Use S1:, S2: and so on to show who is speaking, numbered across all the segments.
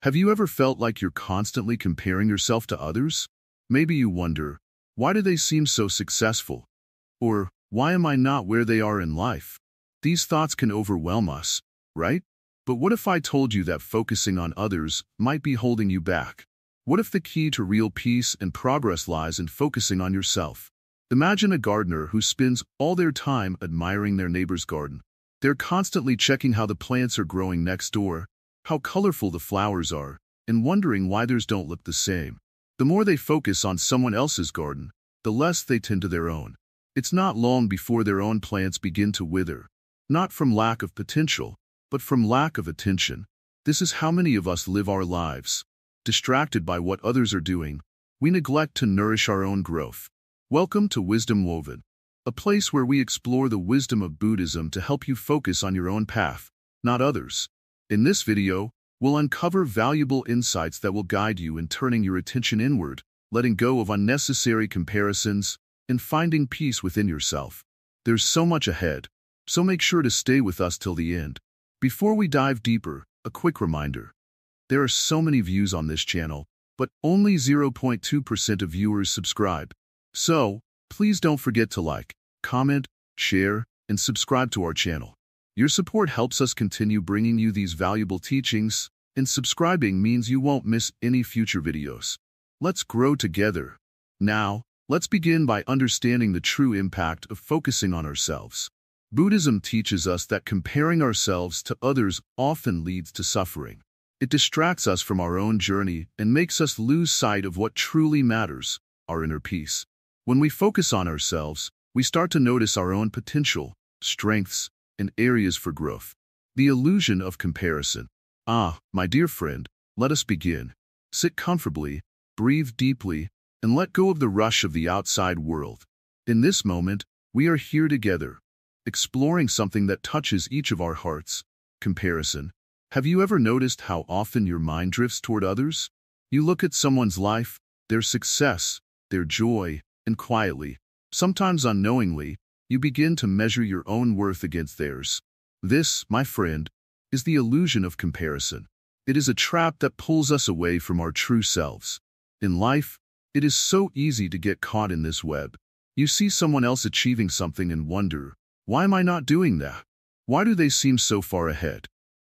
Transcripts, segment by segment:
S1: Have you ever felt like you're constantly comparing yourself to others? Maybe you wonder, why do they seem so successful? Or, why am I not where they are in life? These thoughts can overwhelm us, right? But what if I told you that focusing on others might be holding you back? What if the key to real peace and progress lies in focusing on yourself? Imagine a gardener who spends all their time admiring their neighbor's garden. They're constantly checking how the plants are growing next door, how colorful the flowers are, and wondering why theirs don't look the same. The more they focus on someone else's garden, the less they tend to their own. It's not long before their own plants begin to wither, not from lack of potential, but from lack of attention. This is how many of us live our lives. Distracted by what others are doing, we neglect to nourish our own growth. Welcome to Wisdom Woven, a place where we explore the wisdom of Buddhism to help you focus on your own path, not others. In this video, we'll uncover valuable insights that will guide you in turning your attention inward, letting go of unnecessary comparisons, and finding peace within yourself. There's so much ahead, so make sure to stay with us till the end. Before we dive deeper, a quick reminder. There are so many views on this channel, but only 0.2% of viewers subscribe. So, please don't forget to like, comment, share, and subscribe to our channel. Your support helps us continue bringing you these valuable teachings, and subscribing means you won't miss any future videos. Let's grow together. Now, let's begin by understanding the true impact of focusing on ourselves. Buddhism teaches us that comparing ourselves to others often leads to suffering. It distracts us from our own journey and makes us lose sight of what truly matters, our inner peace. When we focus on ourselves, we start to notice our own potential, strengths, and areas for growth. The illusion of comparison. My dear friend, let us begin. Sit comfortably, breathe deeply, and let go of the rush of the outside world. In this moment, we are here together, exploring something that touches each of our hearts: comparison. Have you ever noticed how often your mind drifts toward others? You look at someone's life, their success, their joy, and quietly, sometimes unknowingly, you begin to measure your own worth against theirs. This, my friend, is the illusion of comparison. It is a trap that pulls us away from our true selves. In life, it is so easy to get caught in this web. You see someone else achieving something and wonder, why am I not doing that? Why do they seem so far ahead?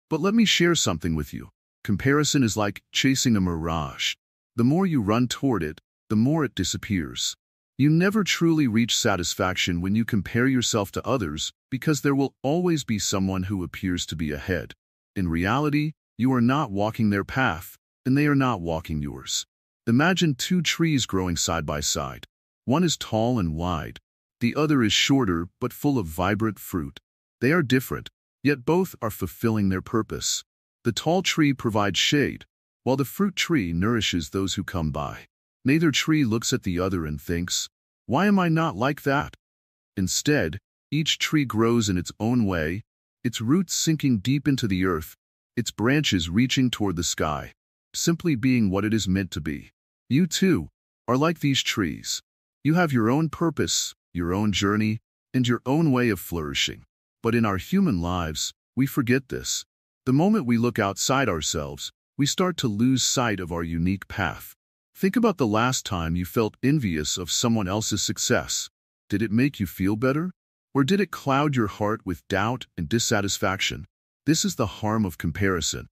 S1: But let me share something with you. Comparison is like chasing a mirage. The more you run toward it, the more it disappears. You never truly reach satisfaction when you compare yourself to others, because there will always be someone who appears to be ahead. In reality, you are not walking their path, and they are not walking yours. Imagine two trees growing side by side. One is tall and wide. The other is shorter but full of vibrant fruit. They are different, yet both are fulfilling their purpose. The tall tree provides shade, while the fruit tree nourishes those who come by. Neither tree looks at the other and thinks, why am I not like that? Instead, each tree grows in its own way, its roots sinking deep into the earth, its branches reaching toward the sky, simply being what it is meant to be. You too are like these trees. You have your own purpose, your own journey, and your own way of flourishing. But in our human lives, we forget this. The moment we look outside ourselves, we start to lose sight of our unique path. Think about the last time you felt envious of someone else's success. Did it make you feel better? Or did it cloud your heart with doubt and dissatisfaction? This is the harm of comparison.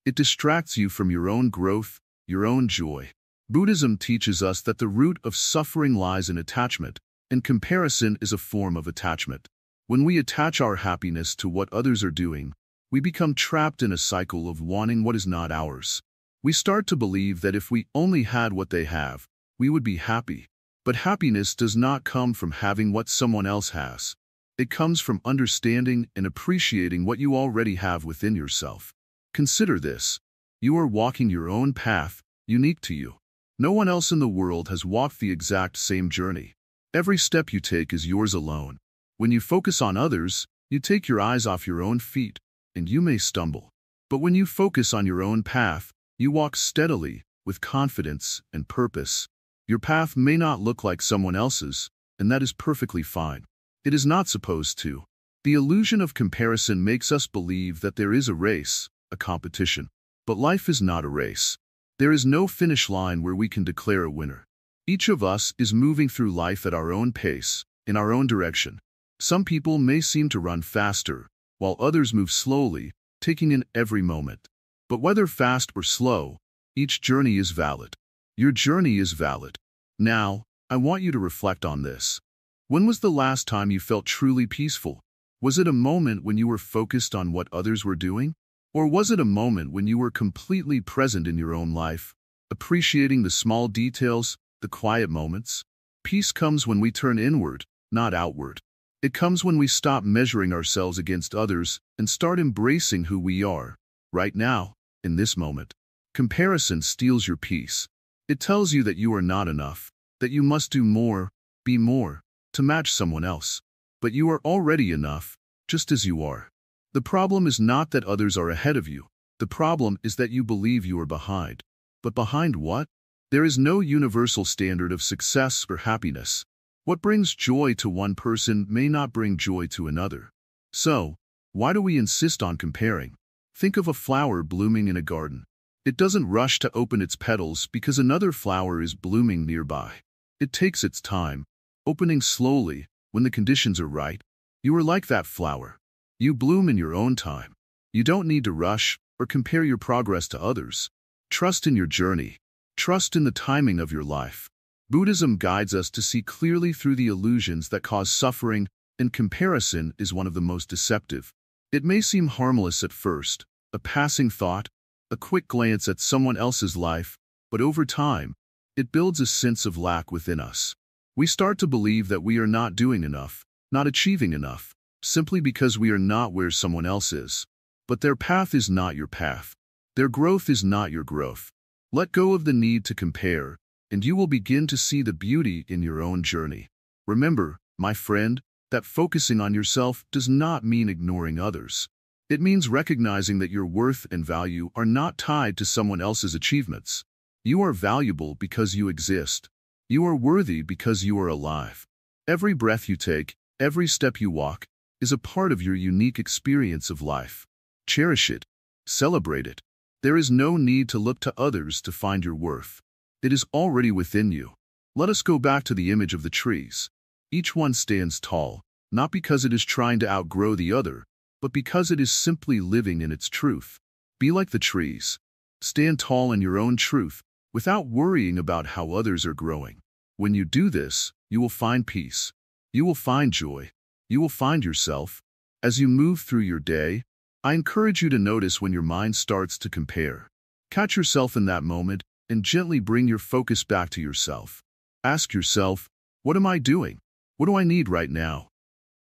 S1: It distracts you from your own growth, your own joy. Buddhism teaches us that the root of suffering lies in attachment, and comparison is a form of attachment. When we attach our happiness to what others are doing, we become trapped in a cycle of wanting what is not ours. We start to believe that if we only had what they have, we would be happy. But happiness does not come from having what someone else has. It comes from understanding and appreciating what you already have within yourself. Consider this. You are walking your own path, unique to you. No one else in the world has walked the exact same journey. Every step you take is yours alone. When you focus on others, you take your eyes off your own feet, and you may stumble. But when you focus on your own path, you walk steadily, with confidence and purpose. Your path may not look like someone else's, and that is perfectly fine. It is not supposed to. The illusion of comparison makes us believe that there is a race, a competition. But life is not a race. There is no finish line where we can declare a winner. Each of us is moving through life at our own pace, in our own direction. Some people may seem to run faster, while others move slowly, taking in every moment. But whether fast or slow, each journey is valid. Your journey is valid. Now, I want you to reflect on this. When was the last time you felt truly peaceful? Was it a moment when you were focused on what others were doing? Or was it a moment when you were completely present in your own life, appreciating the small details, the quiet moments? Peace comes when we turn inward, not outward. It comes when we stop measuring ourselves against others and start embracing who we are, right now, in this moment. Comparison steals your peace. It tells you that you are not enough, that you must do more, be more, to match someone else. But you are already enough, just as you are. The problem is not that others are ahead of you. The problem is that you believe you are behind. But behind what? There is no universal standard of success or happiness. What brings joy to one person may not bring joy to another. So, why do we insist on comparing? Think of a flower blooming in a garden. It doesn't rush to open its petals because another flower is blooming nearby. It takes its time, opening slowly when the conditions are right. You are like that flower. You bloom in your own time. You don't need to rush or compare your progress to others. Trust in your journey. Trust in the timing of your life. Buddhism guides us to see clearly through the illusions that cause suffering, and comparison is one of the most deceptive. It may seem harmless at first, a passing thought, a quick glance at someone else's life, but over time, it builds a sense of lack within us. We start to believe that we are not doing enough, not achieving enough, simply because we are not where someone else is. But their path is not your path. Their growth is not your growth. Let go of the need to compare, and you will begin to see the beauty in your own journey. Remember, my friend, that focusing on yourself does not mean ignoring others. It means recognizing that your worth and value are not tied to someone else's achievements. You are valuable because you exist. You are worthy because you are alive. Every breath you take, every step you walk, is a part of your unique experience of life. Cherish it. Celebrate it. There is no need to look to others to find your worth. It is already within you. Let us go back to the image of the trees. Each one stands tall, not because it is trying to outgrow the other, but because it is simply living in its truth. Be like the trees. Stand tall in your own truth, without worrying about how others are growing. When you do this, you will find peace. You will find joy. You will find yourself. As you move through your day, I encourage you to notice when your mind starts to compare. Catch yourself in that moment and gently bring your focus back to yourself. Ask yourself, what am I doing? What do I need right now?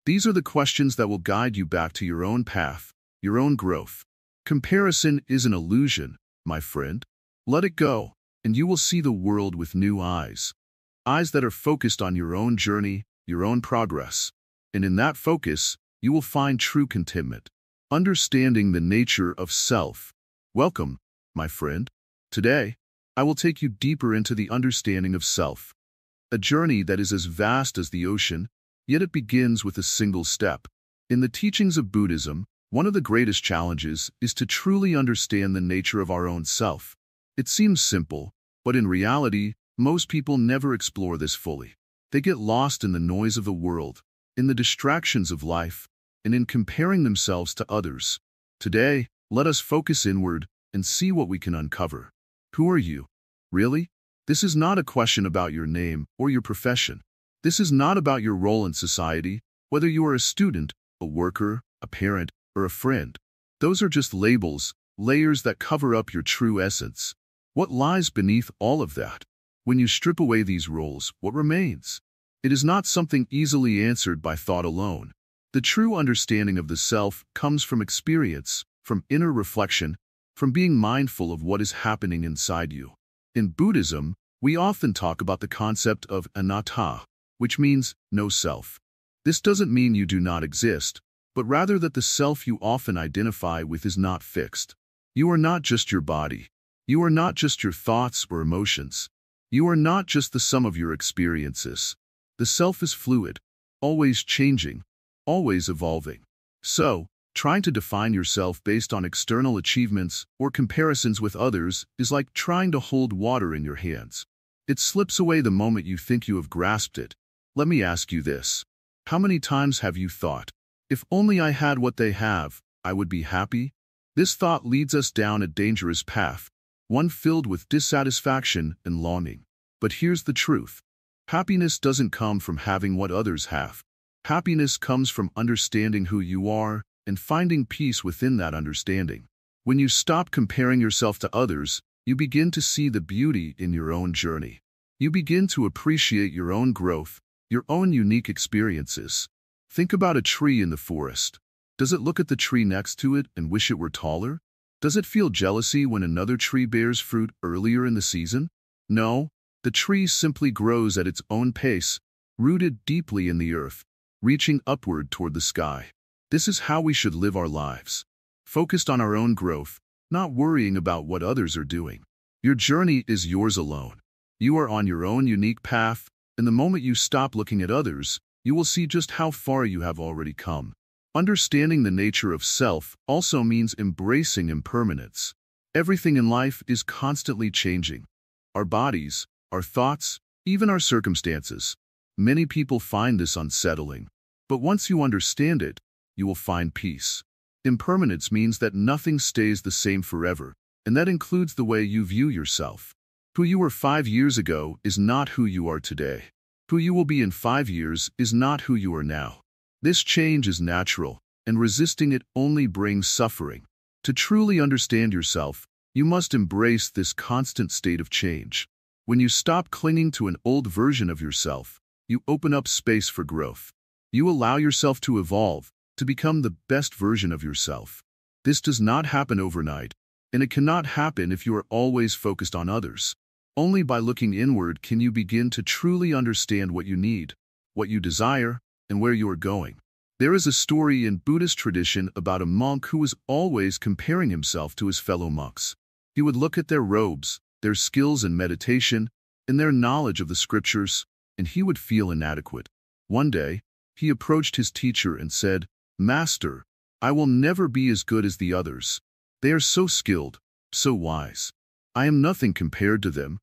S1: These are the questions that will guide you back to your own path, your own growth. Comparison is an illusion, my friend. Let it go, and you will see the world with new eyes. Eyes that are focused on your own journey, your own progress. And in that focus, you will find true contentment. Understanding the nature of self. Welcome, my friend. Today, I will take you deeper into the understanding of self. A journey that is as vast as the ocean, yet it begins with a single step. In the teachings of Buddhism, one of the greatest challenges is to truly understand the nature of our own self. It seems simple, but in reality, most people never explore this fully. They get lost in the noise of the world, in the distractions of life, and in comparing themselves to others. Today, let us focus inward and see what we can uncover. Who are you? Really? This is not a question about your name or your profession. This is not about your role in society, whether you are a student, a worker, a parent, or a friend. Those are just labels, layers that cover up your true essence. What lies beneath all of that? When you strip away these roles, what remains? It is not something easily answered by thought alone. The true understanding of the self comes from experience, from inner reflection, from being mindful of what is happening inside you. In Buddhism, we often talk about the concept of anatta, which means no self. This doesn't mean you do not exist, but rather that the self you often identify with is not fixed. You are not just your body. You are not just your thoughts or emotions. You are not just the sum of your experiences. The self is fluid, always changing, always evolving. So, Trying to define yourself based on external achievements or comparisons with others is like trying to hold water in your hands. It slips away the moment you think you have grasped it. Let me ask you this. How many times have you thought, if only I had what they have, I would be happy? This thought leads us down a dangerous path, one filled with dissatisfaction and longing. But here's the truth. Happiness doesn't come from having what others have. Happiness comes from understanding who you are and finding peace within that understanding. When you stop comparing yourself to others, you begin to see the beauty in your own journey. You begin to appreciate your own growth, your own unique experiences. Think about a tree in the forest. Does it look at the tree next to it and wish it were taller? Does it feel jealousy when another tree bears fruit earlier in the season? No, the tree simply grows at its own pace, rooted deeply in the earth, reaching upward toward the sky. This is how we should live our lives. Focused on our own growth, not worrying about what others are doing. Your journey is yours alone. You are on your own unique path, and the moment you stop looking at others, you will see just how far you have already come. Understanding the nature of self also means embracing impermanence. Everything in life is constantly changing. Our bodies, our thoughts, even our circumstances. Many people find this unsettling. But once you understand it, you will find peace. Impermanence means that nothing stays the same forever, and that includes the way you view yourself. Who you were 5 years ago is not who you are today. Who you will be in 5 years is not who you are now. This change is natural, and resisting it only brings suffering. To truly understand yourself, you must embrace this constant state of change. When you stop clinging to an old version of yourself, you open up space for growth. You allow yourself to evolve, to become the best version of yourself. This does not happen overnight, and it cannot happen if you are always focused on others. Only by looking inward can you begin to truly understand what you need, what you desire, and where you are going. There is a story in Buddhist tradition about a monk who was always comparing himself to his fellow monks. He would look at their robes, their skills in meditation, and their knowledge of the scriptures, and he would feel inadequate. One day, he approached his teacher and said, "Master, I will never be as good as the others. They are so skilled, so wise. I am nothing compared to them."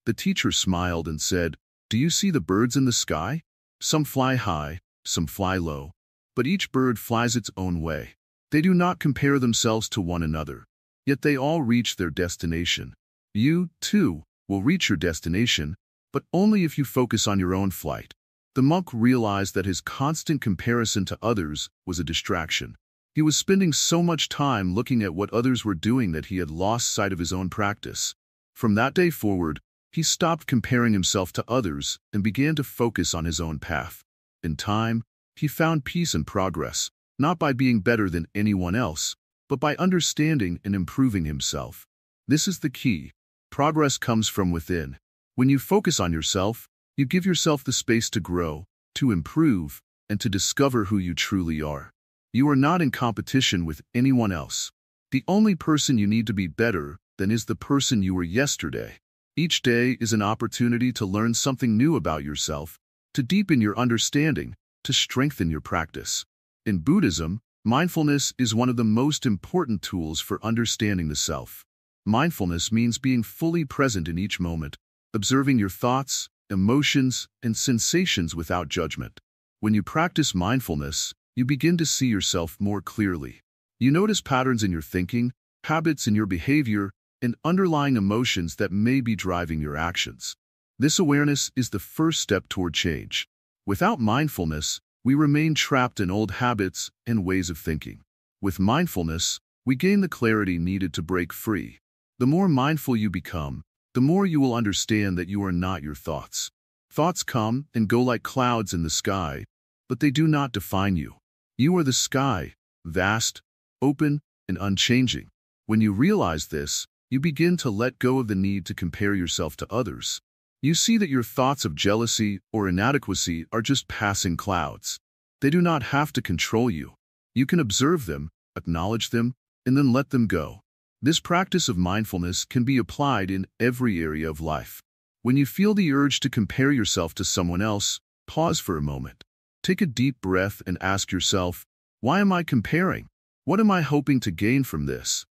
S1: The teacher smiled and said, "Do you see the birds in the sky? Some fly high, some fly low, but each bird flies its own way. They do not compare themselves to one another, yet they all reach their destination. You, too, will reach your destination, but only if you focus on your own flight." The monk realized that his constant comparison to others was a distraction. He was spending so much time looking at what others were doing that he had lost sight of his own practice. From that day forward, he stopped comparing himself to others and began to focus on his own path. In time, he found peace and progress, not by being better than anyone else, but by understanding and improving himself. This is the key. Progress comes from within. When you focus on yourself, you give yourself the space to grow, to improve, and to discover who you truly are. You are not in competition with anyone else. The only person you need to be better than is the person you were yesterday. Each day is an opportunity to learn something new about yourself, to deepen your understanding, to strengthen your practice. In Buddhism, mindfulness is one of the most important tools for understanding the self. Mindfulness means being fully present in each moment, observing your thoughts, emotions, and sensations without judgment. When you practice mindfulness, you begin to see yourself more clearly. You notice patterns in your thinking, habits in your behavior, and underlying emotions that may be driving your actions. This awareness is the first step toward change. Without mindfulness, we remain trapped in old habits and ways of thinking. With mindfulness, we gain the clarity needed to break free. The more mindful you become, the more you will understand that you are not your thoughts. Thoughts come and go like clouds in the sky, but they do not define you. You are the sky, vast, open, and unchanging. When you realize this, you begin to let go of the need to compare yourself to others. You see that your thoughts of jealousy or inadequacy are just passing clouds. They do not have to control you. You can observe them, acknowledge them, and then let them go. This practice of mindfulness can be applied in every area of life. When you feel the urge to compare yourself to someone else, pause for a moment. Take a deep breath and ask yourself, why am I comparing? What am I hoping to gain from this?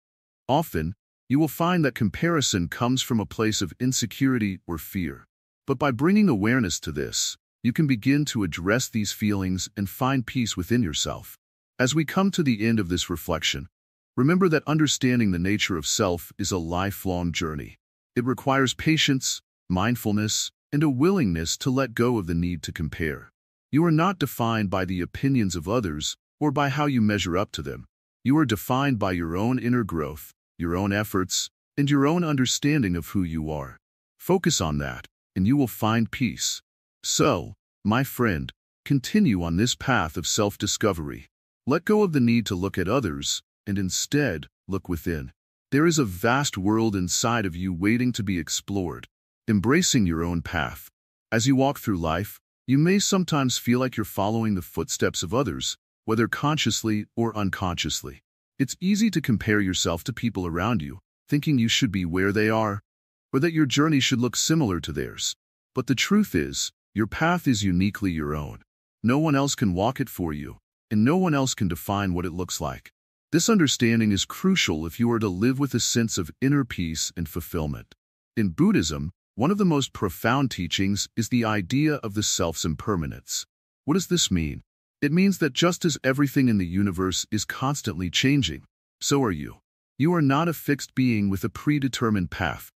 S1: Often, you will find that comparison comes from a place of insecurity or fear. But by bringing awareness to this, you can begin to address these feelings and find peace within yourself. As we come to the end of this reflection, remember that understanding the nature of self is a lifelong journey. It requires patience, mindfulness, and a willingness to let go of the need to compare. You are not defined by the opinions of others or by how you measure up to them. You are defined by your own inner growth, your own efforts, and your own understanding of who you are. Focus on that, and you will find peace. So, my friend, continue on this path of self-discovery. Let go of the need to look at others, and instead, look within. There is a vast world inside of you waiting to be explored. Embracing your own path. As you walk through life, you may sometimes feel like you're following the footsteps of others, whether consciously or unconsciously. It's easy to compare yourself to people around you, thinking you should be where they are, or that your journey should look similar to theirs. But the truth is, your path is uniquely your own. No one else can walk it for you, and no one else can define what it looks like. This understanding is crucial if you are to live with a sense of inner peace and fulfillment. In Buddhism, one of the most profound teachings is the idea of the self's impermanence. What does this mean? It means that just as everything in the universe is constantly changing, so are you. You are not a fixed being with a predetermined path.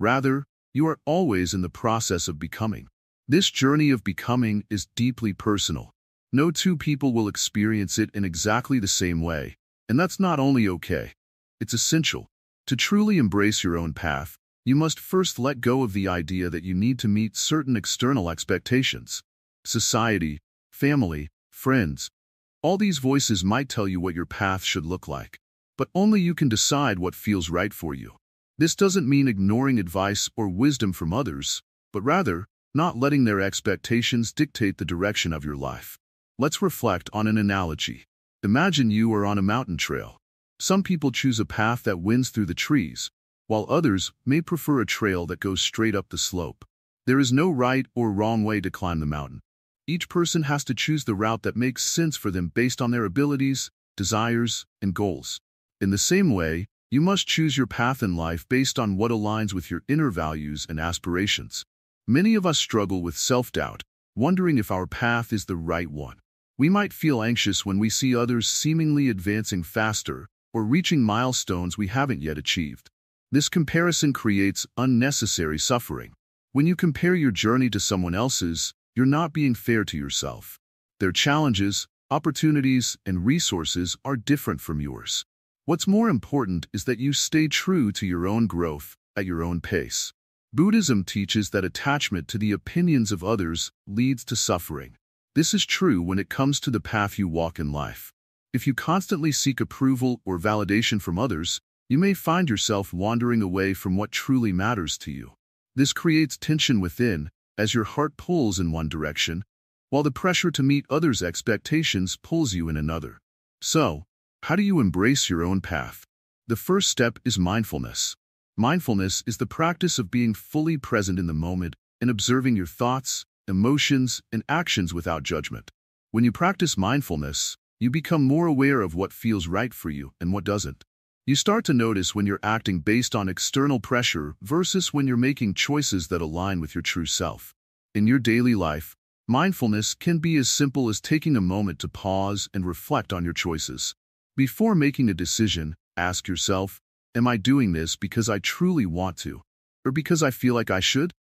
S1: Rather, you are always in the process of becoming. This journey of becoming is deeply personal. No two people will experience it in exactly the same way, and that's not only okay. It's essential. To truly embrace your own path, you must first let go of the idea that you need to meet certain external expectations. Society, family, friends. All these voices might tell you what your path should look like, but only you can decide what feels right for you. This doesn't mean ignoring advice or wisdom from others, but rather, not letting their expectations dictate the direction of your life. Let's reflect on an analogy. Imagine you are on a mountain trail. Some people choose a path that winds through the trees, while others may prefer a trail that goes straight up the slope. There is no right or wrong way to climb the mountain. Each person has to choose the route that makes sense for them based on their abilities, desires, and goals. In the same way, you must choose your path in life based on what aligns with your inner values and aspirations. Many of us struggle with self-doubt, wondering if our path is the right one. We might feel anxious when we see others seemingly advancing faster or reaching milestones we haven't yet achieved. This comparison creates unnecessary suffering. When you compare your journey to someone else's, you're not being fair to yourself. Their challenges, opportunities, and resources are different from yours. What's more important is that you stay true to your own growth at your own pace. Buddhism teaches that attachment to the opinions of others leads to suffering. This is true when it comes to the path you walk in life. If you constantly seek approval or validation from others, you may find yourself wandering away from what truly matters to you. This creates tension within, as your heart pulls in one direction, while the pressure to meet others' expectations pulls you in another. So, how do you embrace your own path? The first step is mindfulness. Mindfulness is the practice of being fully present in the moment and observing your thoughts, emotions, and actions without judgment. When you practice mindfulness, you become more aware of what feels right for you and what doesn't. You start to notice when you're acting based on external pressure versus when you're making choices that align with your true self. In your daily life, mindfulness can be as simple as taking a moment to pause and reflect on your choices. Before making a decision, ask yourself, am I doing this because I truly want to, or because I feel like I should?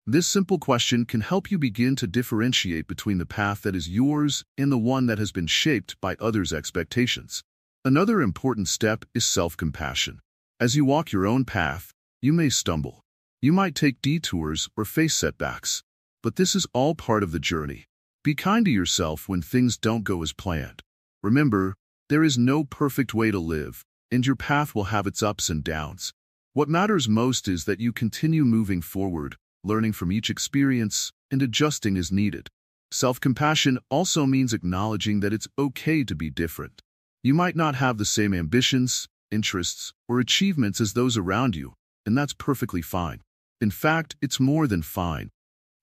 S1: This simple question can help you begin to differentiate between the path that is yours and the one that has been shaped by others' expectations. Another important step is self-compassion. As you walk your own path, you may stumble. You might take detours or face setbacks. But this is all part of the journey. Be kind to yourself when things don't go as planned. Remember, there is no perfect way to live, and your path will have its ups and downs. What matters most is that you continue moving forward, learning from each experience, and adjusting as needed. Self-compassion also means acknowledging that it's okay to be different. You might not have the same ambitions, interests, or achievements as those around you, and that's perfectly fine. In fact, it's more than fine.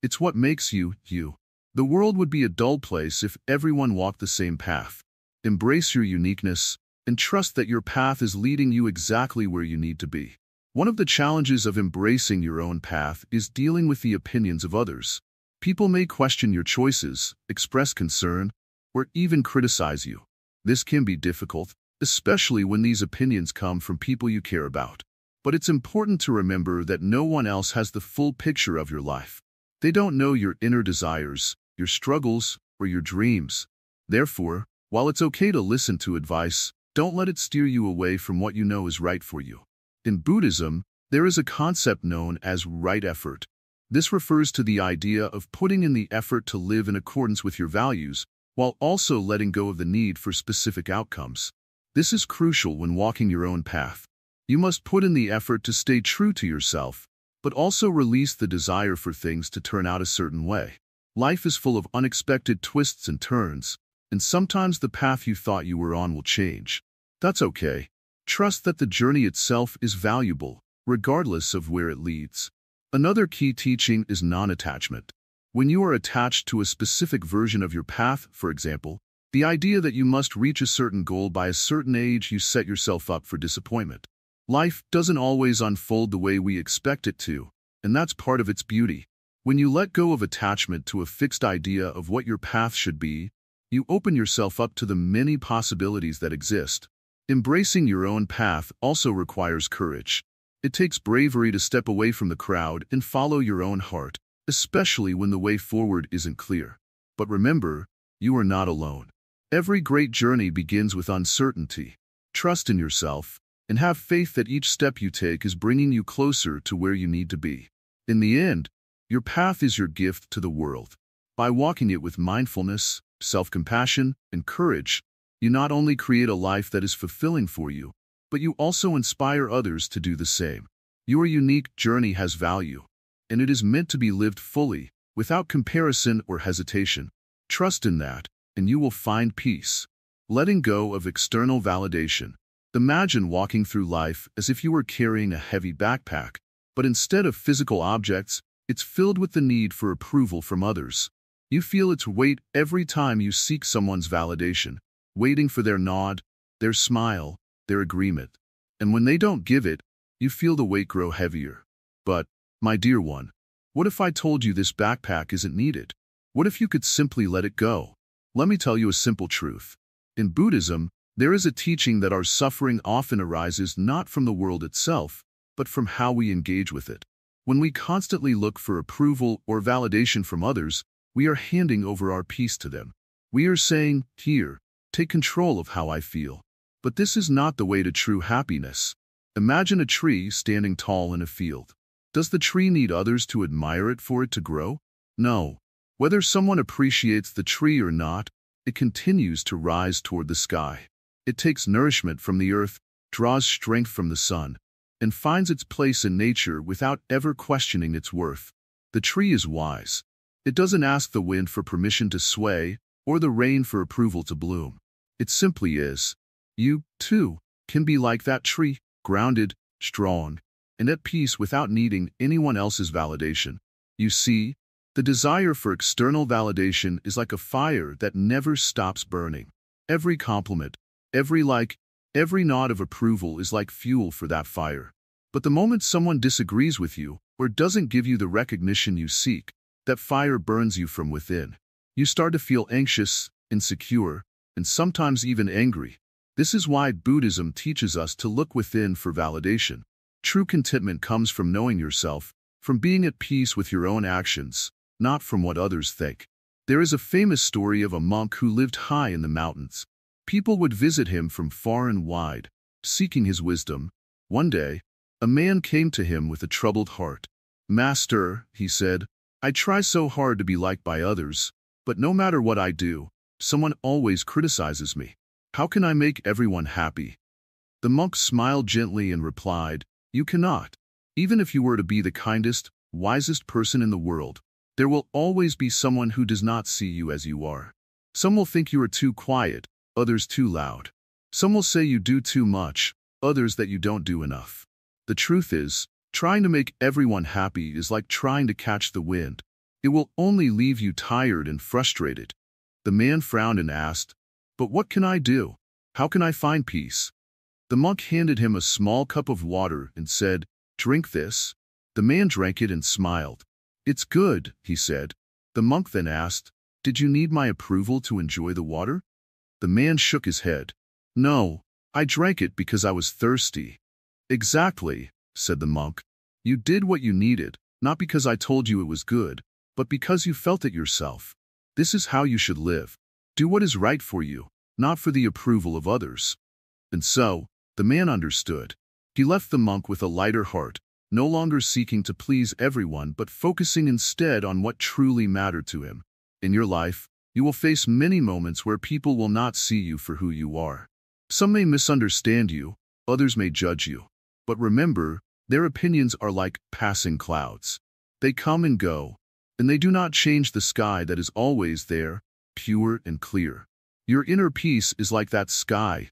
S1: It's what makes you, you. The world would be a dull place if everyone walked the same path. Embrace your uniqueness, and trust that your path is leading you exactly where you need to be. One of the challenges of embracing your own path is dealing with the opinions of others. People may question your choices, express concern, or even criticize you. This can be difficult, especially when these opinions come from people you care about. But it's important to remember that no one else has the full picture of your life. They don't know your inner desires, your struggles, or your dreams. Therefore, while it's okay to listen to advice, don't let it steer you away from what you know is right for you. In Buddhism, there is a concept known as right effort. This refers to the idea of putting in the effort to live in accordance with your values, while also letting go of the need for specific outcomes. This is crucial when walking your own path. You must put in the effort to stay true to yourself, but also release the desire for things to turn out a certain way. Life is full of unexpected twists and turns, and sometimes the path you thought you were on will change. That's okay. Trust that the journey itself is valuable, regardless of where it leads. Another key teaching is non-attachment. When you are attached to a specific version of your path, for example, the idea that you must reach a certain goal by a certain age, you set yourself up for disappointment. Life doesn't always unfold the way we expect it to, and that's part of its beauty. When you let go of attachment to a fixed idea of what your path should be, you open yourself up to the many possibilities that exist. Embracing your own path also requires courage. It takes bravery to step away from the crowd and follow your own heart, especially when the way forward isn't clear. But remember, you are not alone. Every great journey begins with uncertainty. Trust in yourself, and have faith that each step you take is bringing you closer to where you need to be. In the end, your path is your gift to the world. By walking it with mindfulness, self-compassion, and courage, you not only create a life that is fulfilling for you, but you also inspire others to do the same. Your unique journey has value, and it is meant to be lived fully, without comparison or hesitation. Trust in that, and you will find peace. Letting go of external validation. Imagine walking through life as if you were carrying a heavy backpack, but instead of physical objects, it's filled with the need for approval from others. You feel its weight every time you seek someone's validation, waiting for their nod, their smile, their agreement. And when they don't give it, you feel the weight grow heavier. But, my dear one, what if I told you this backpack isn't needed? What if you could simply let it go? Let me tell you a simple truth. In Buddhism, there is a teaching that our suffering often arises not from the world itself, but from how we engage with it. When we constantly look for approval or validation from others, we are handing over our peace to them. We are saying, "Here, take control of how I feel." But this is not the way to true happiness. Imagine a tree standing tall in a field. Does the tree need others to admire it for it to grow? No. Whether someone appreciates the tree or not, it continues to rise toward the sky. It takes nourishment from the earth, draws strength from the sun, and finds its place in nature without ever questioning its worth. The tree is wise. It doesn't ask the wind for permission to sway or the rain for approval to bloom. It simply is. You, too, can be like that tree, grounded, strong, and at peace without needing anyone else's validation. You see, the desire for external validation is like a fire that never stops burning. Every compliment, every like, every nod of approval is like fuel for that fire. But the moment someone disagrees with you or doesn't give you the recognition you seek, that fire burns you from within. You start to feel anxious, insecure, and sometimes even angry. This is why Buddhism teaches us to look within for validation. True contentment comes from knowing yourself, from being at peace with your own actions, not from what others think. There is a famous story of a monk who lived high in the mountains. People would visit him from far and wide, seeking his wisdom. One day, a man came to him with a troubled heart. "Master," he said, "I try so hard to be liked by others, but no matter what I do, someone always criticizes me. How can I make everyone happy?" The monk smiled gently and replied, "You cannot. Even if you were to be the kindest, wisest person in the world, there will always be someone who does not see you as you are. Some will think you are too quiet, others too loud. Some will say you do too much, others that you don't do enough. The truth is, trying to make everyone happy is like trying to catch the wind. It will only leave you tired and frustrated." The man frowned and asked, "But what can I do?" How can I find peace? The monk handed him a small cup of water and said, "Drink this." The man drank it and smiled. "It's good," he said. The monk then asked, "Did you need my approval to enjoy the water?" The man shook his head. "No, I drank it because I was thirsty." "Exactly," said the monk. "You did what you needed, not because I told you it was good, but because you felt it yourself. This is how you should live. Do what is right for you, not for the approval of others." And so, the man understood. He left the monk with a lighter heart, no longer seeking to please everyone but focusing instead on what truly mattered to him. In your life, you will face many moments where people will not see you for who you are. Some may misunderstand you, others may judge you. But remember, their opinions are like passing clouds. They come and go, and they do not change the sky that is always there, pure and clear. Your inner peace is like that sky,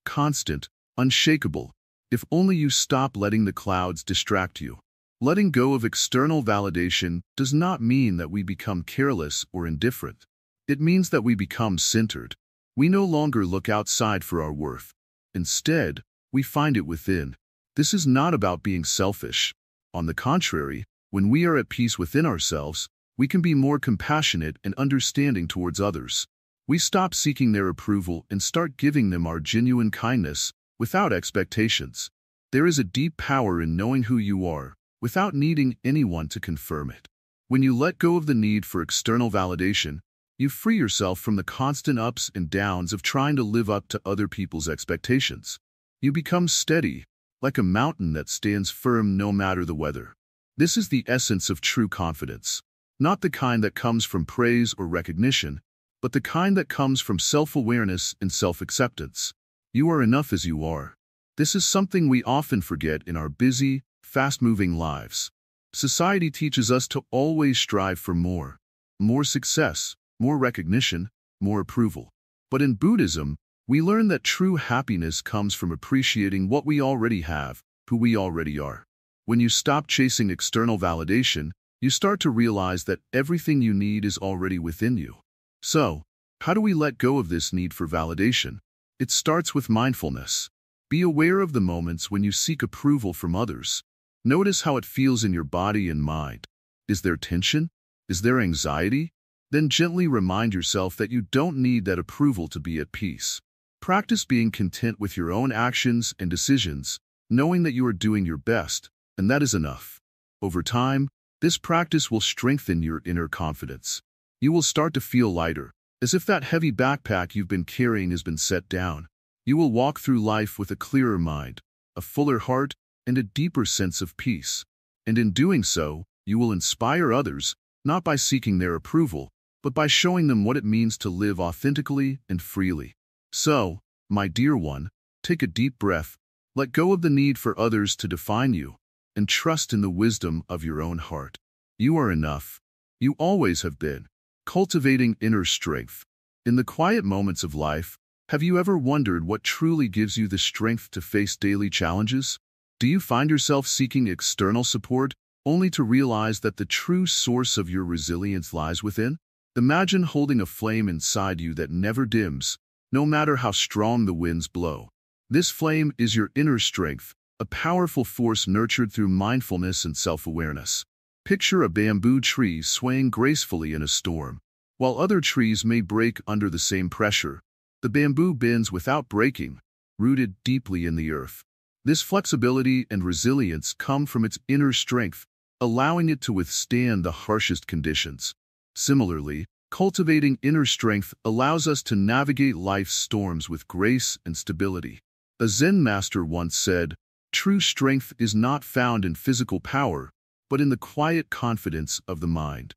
S1: constant, unshakable, if only you stop letting the clouds distract you. Letting go of external validation does not mean that we become careless or indifferent. It means that we become centered. We no longer look outside for our worth. Instead, we find it within. This is not about being selfish. On the contrary, when we are at peace within ourselves, we can be more compassionate and understanding towards others. We stop seeking their approval and start giving them our genuine kindness, without expectations. There is a deep power in knowing who you are, without needing anyone to confirm it. When you let go of the need for external validation, you free yourself from the constant ups and downs of trying to live up to other people's expectations. You become steady, like a mountain that stands firm no matter the weather. This is the essence of true confidence. Not the kind that comes from praise or recognition, but the kind that comes from self-awareness and self-acceptance. You are enough as you are. This is something we often forget in our busy, fast-moving lives. Society teaches us to always strive for more. More success, more recognition, more approval. But in Buddhism, we learn that true happiness comes from appreciating what we already have, who we already are. When you stop chasing external validation, you start to realize that everything you need is already within you. So, how do we let go of this need for validation? It starts with mindfulness. Be aware of the moments when you seek approval from others. Notice how it feels in your body and mind. Is there tension? Is there anxiety? Then gently remind yourself that you don't need that approval to be at peace. Practice being content with your own actions and decisions, knowing that you are doing your best, and that is enough. Over time, this practice will strengthen your inner confidence. You will start to feel lighter, as if that heavy backpack you've been carrying has been set down. You will walk through life with a clearer mind, a fuller heart, and a deeper sense of peace. And in doing so, you will inspire others, not by seeking their approval, but by showing them what it means to live authentically and freely. So, my dear one, take a deep breath, let go of the need for others to define you, and trust in the wisdom of your own heart. You are enough. You always have been. Cultivating inner strength. In the quiet moments of life, have you ever wondered what truly gives you the strength to face daily challenges? Do you find yourself seeking external support, only to realize that the true source of your resilience lies within? Imagine holding a flame inside you that never dims, no matter how strong the winds blow. This flame is your inner strength, a powerful force nurtured through mindfulness and self-awareness. Picture a bamboo tree swaying gracefully in a storm. While other trees may break under the same pressure, the bamboo bends without breaking, rooted deeply in the earth. This flexibility and resilience come from its inner strength, allowing it to withstand the harshest conditions. Similarly, cultivating inner strength allows us to navigate life's storms with grace and stability. A Zen master once said, "True strength is not found in physical power, but in the quiet confidence of the mind."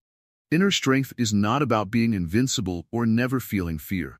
S1: Inner strength is not about being invincible or never feeling fear.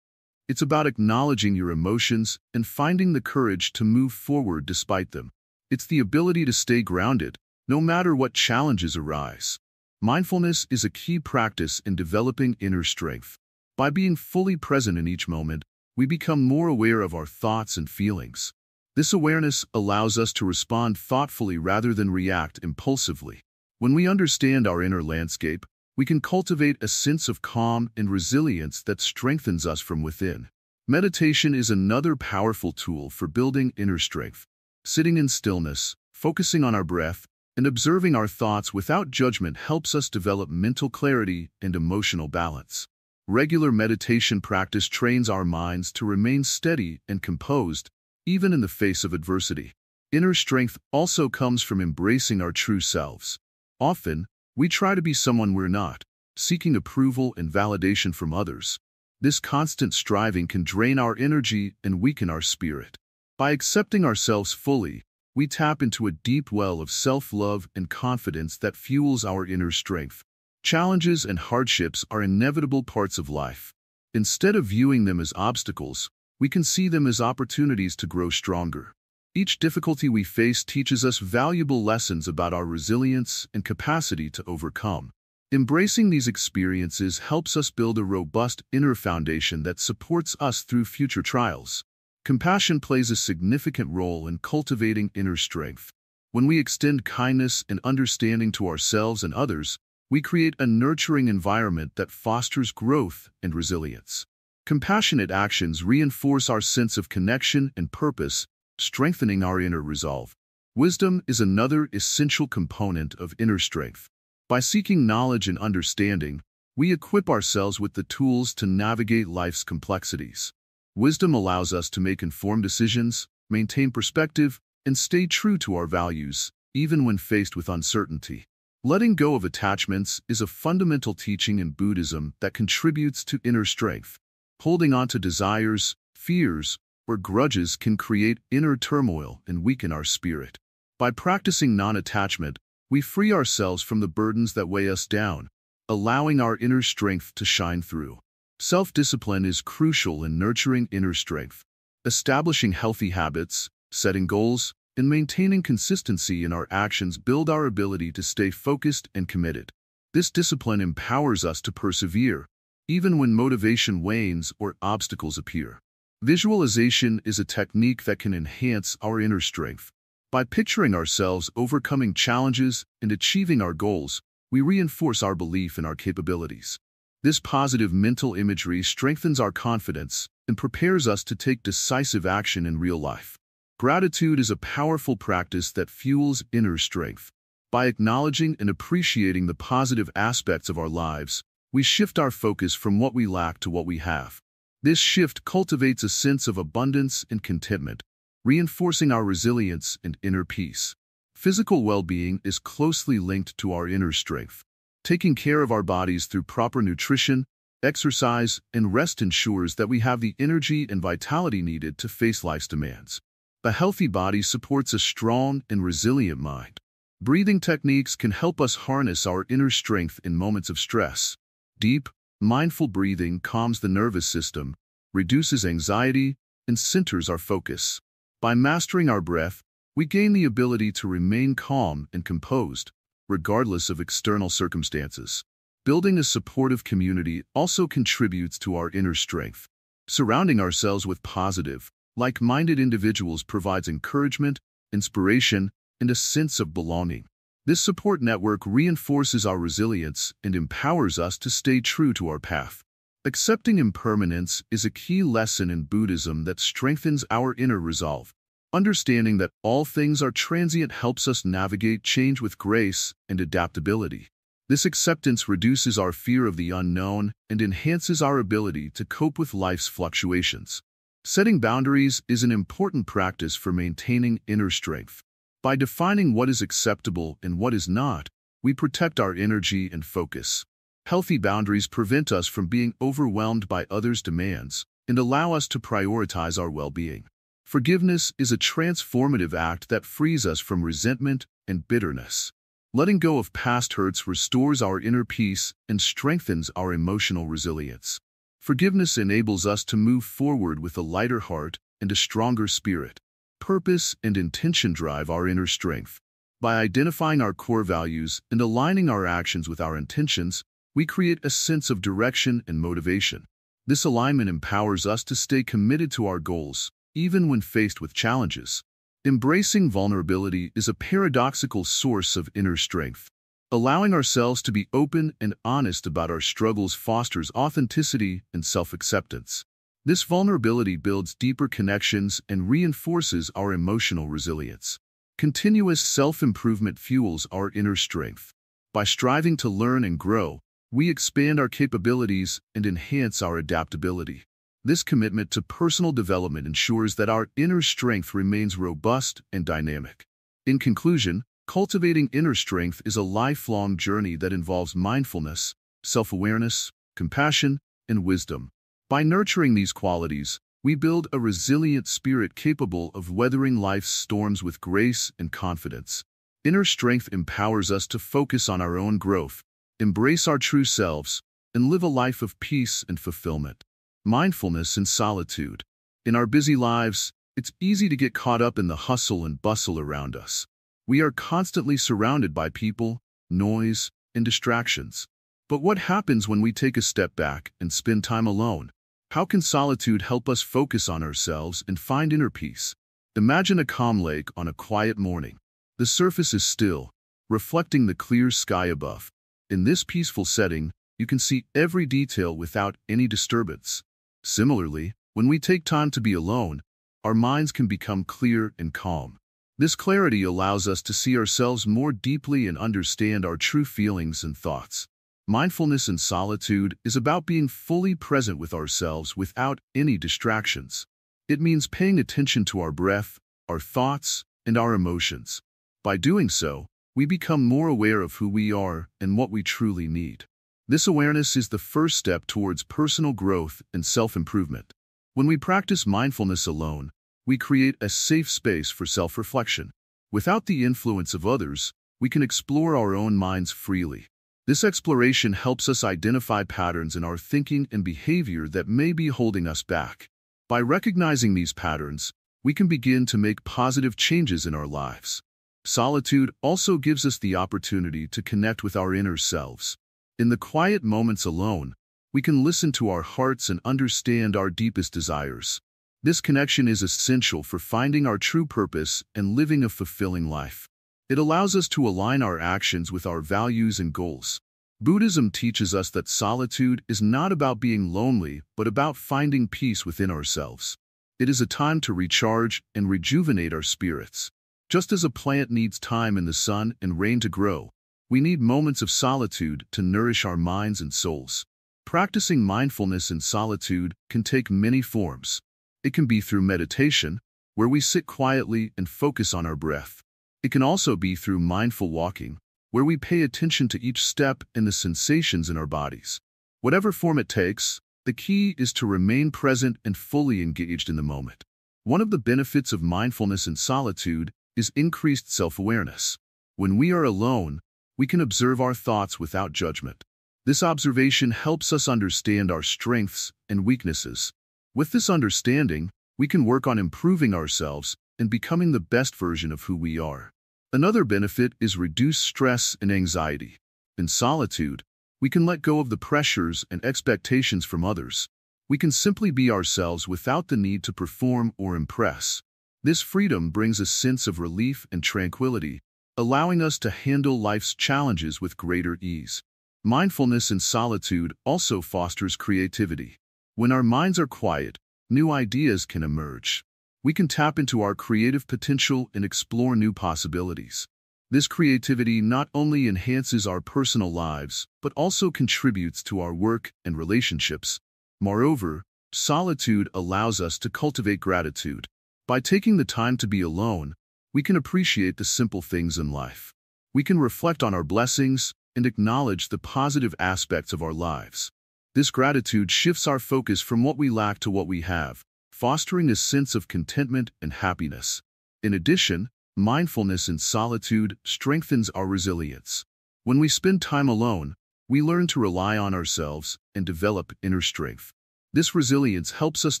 S1: It's about acknowledging your emotions and finding the courage to move forward despite them. It's the ability to stay grounded, no matter what challenges arise. Mindfulness is a key practice in developing inner strength. By being fully present in each moment, we become more aware of our thoughts and feelings. This awareness allows us to respond thoughtfully rather than react impulsively. When we understand our inner landscape, we can cultivate a sense of calm and resilience that strengthens us from within. Meditation is another powerful tool for building inner strength. Sitting in stillness, focusing on our breath, and observing our thoughts without judgment helps us develop mental clarity and emotional balance. Regular meditation practice trains our minds to remain steady and composed, even in the face of adversity. Inner strength also comes from embracing our true selves. Often, we try to be someone we're not, seeking approval and validation from others. This constant striving can drain our energy and weaken our spirit. By accepting ourselves fully, we tap into a deep well of self-love and confidence that fuels our inner strength. Challenges and hardships are inevitable parts of life. Instead of viewing them as obstacles, we can see them as opportunities to grow stronger. Each difficulty we face teaches us valuable lessons about our resilience and capacity to overcome. Embracing these experiences helps us build a robust inner foundation that supports us through future trials. Compassion plays a significant role in cultivating inner strength. When we extend kindness and understanding to ourselves and others, we create a nurturing environment that fosters growth and resilience. Compassionate actions reinforce our sense of connection and purpose, strengthening our inner resolve. Wisdom is another essential component of inner strength. By seeking knowledge and understanding, we equip ourselves with the tools to navigate life's complexities. Wisdom allows us to make informed decisions, maintain perspective, and stay true to our values, even when faced with uncertainty. Letting go of attachments is a fundamental teaching in Buddhism that contributes to inner strength. Holding on to desires, fears, or grudges can create inner turmoil and weaken our spirit. By practicing non-attachment, we free ourselves from the burdens that weigh us down, allowing our inner strength to shine through. Self-discipline is crucial in nurturing inner strength. Establishing healthy habits, setting goals, and maintaining consistency in our actions build our ability to stay focused and committed. This discipline empowers us to persevere, even when motivation wanes or obstacles appear. Visualization is a technique that can enhance our inner strength. By picturing ourselves overcoming challenges and achieving our goals, we reinforce our belief in our capabilities. This positive mental imagery strengthens our confidence and prepares us to take decisive action in real life. Gratitude is a powerful practice that fuels inner strength. By acknowledging and appreciating the positive aspects of our lives, we shift our focus from what we lack to what we have. This shift cultivates a sense of abundance and contentment, reinforcing our resilience and inner peace. Physical well-being is closely linked to our inner strength. Taking care of our bodies through proper nutrition, exercise, and rest ensures that we have the energy and vitality needed to face life's demands. A healthy body supports a strong and resilient mind. Breathing techniques can help us harness our inner strength in moments of stress. Deep, mindful breathing calms the nervous system, reduces anxiety, and centers our focus. By mastering our breath, we gain the ability to remain calm and composed, regardless of external circumstances. Building a supportive community also contributes to our inner strength. Surrounding ourselves with positive, like-minded individuals provides encouragement, inspiration, and a sense of belonging. This support network reinforces our resilience and empowers us to stay true to our path. Accepting impermanence is a key lesson in Buddhism that strengthens our inner resolve. Understanding that all things are transient helps us navigate change with grace and adaptability. This acceptance reduces our fear of the unknown and enhances our ability to cope with life's fluctuations. Setting boundaries is an important practice for maintaining inner strength. By defining what is acceptable and what is not, we protect our energy and focus. Healthy boundaries prevent us from being overwhelmed by others' demands and allow us to prioritize our well-being. Forgiveness is a transformative act that frees us from resentment and bitterness. Letting go of past hurts restores our inner peace and strengthens our emotional resilience. Forgiveness enables us to move forward with a lighter heart and a stronger spirit. Purpose and intention drive our inner strength. By identifying our core values and aligning our actions with our intentions, we create a sense of direction and motivation. This alignment empowers us to stay committed to our goals, even when faced with challenges. Embracing vulnerability is a paradoxical source of inner strength. Allowing ourselves to be open and honest about our struggles fosters authenticity and self-acceptance. This vulnerability builds deeper connections and reinforces our emotional resilience. Continuous self-improvement fuels our inner strength. By striving to learn and grow, we expand our capabilities and enhance our adaptability. This commitment to personal development ensures that our inner strength remains robust and dynamic. In conclusion, cultivating inner strength is a lifelong journey that involves mindfulness, self-awareness, compassion, and wisdom. By nurturing these qualities, we build a resilient spirit capable of weathering life's storms with grace and confidence. Inner strength empowers us to focus on our own growth, embrace our true selves, and live a life of peace and fulfillment. Mindfulness and solitude. In our busy lives, it's easy to get caught up in the hustle and bustle around us. We are constantly surrounded by people, noise, and distractions. But what happens when we take a step back and spend time alone? How can solitude help us focus on ourselves and find inner peace? Imagine a calm lake on a quiet morning. The surface is still, reflecting the clear sky above. In this peaceful setting, you can see every detail without any disturbance. Similarly, when we take time to be alone, our minds can become clear and calm. This clarity allows us to see ourselves more deeply and understand our true feelings and thoughts. Mindfulness in solitude is about being fully present with ourselves without any distractions. It means paying attention to our breath, our thoughts, and our emotions. By doing so, we become more aware of who we are and what we truly need. This awareness is the first step towards personal growth and self-improvement. When we practice mindfulness alone, we create a safe space for self-reflection. Without the influence of others, we can explore our own minds freely. This exploration helps us identify patterns in our thinking and behavior that may be holding us back. By recognizing these patterns, we can begin to make positive changes in our lives. Solitude also gives us the opportunity to connect with our inner selves. In the quiet moments alone, we can listen to our hearts and understand our deepest desires. This connection is essential for finding our true purpose and living a fulfilling life. It allows us to align our actions with our values and goals. Buddhism teaches us that solitude is not about being lonely, but about finding peace within ourselves. It is a time to recharge and rejuvenate our spirits. Just as a plant needs time in the sun and rain to grow, we need moments of solitude to nourish our minds and souls. Practicing mindfulness in solitude can take many forms. It can be through meditation, where we sit quietly and focus on our breath. It can also be through mindful walking, where we pay attention to each step and the sensations in our bodies. Whatever form it takes, the key is to remain present and fully engaged in the moment. One of the benefits of mindfulness in solitude is increased self-awareness. When we are alone, we can observe our thoughts without judgment. This observation helps us understand our strengths and weaknesses. With this understanding, we can work on improving ourselves and becoming the best version of who we are. Another benefit is reduced stress and anxiety. In solitude, we can let go of the pressures and expectations from others. We can simply be ourselves without the need to perform or impress. This freedom brings a sense of relief and tranquility, allowing us to handle life's challenges with greater ease. Mindfulness in solitude also fosters creativity. When our minds are quiet, new ideas can emerge. We can tap into our creative potential and explore new possibilities. This creativity not only enhances our personal lives, but also contributes to our work and relationships. Moreover, solitude allows us to cultivate gratitude. By taking the time to be alone, we can appreciate the simple things in life. We can reflect on our blessings and acknowledge the positive aspects of our lives. This gratitude shifts our focus from what we lack to what we have, fostering a sense of contentment and happiness. In addition, mindfulness in solitude strengthens our resilience. When we spend time alone, we learn to rely on ourselves and develop inner strength. This resilience helps us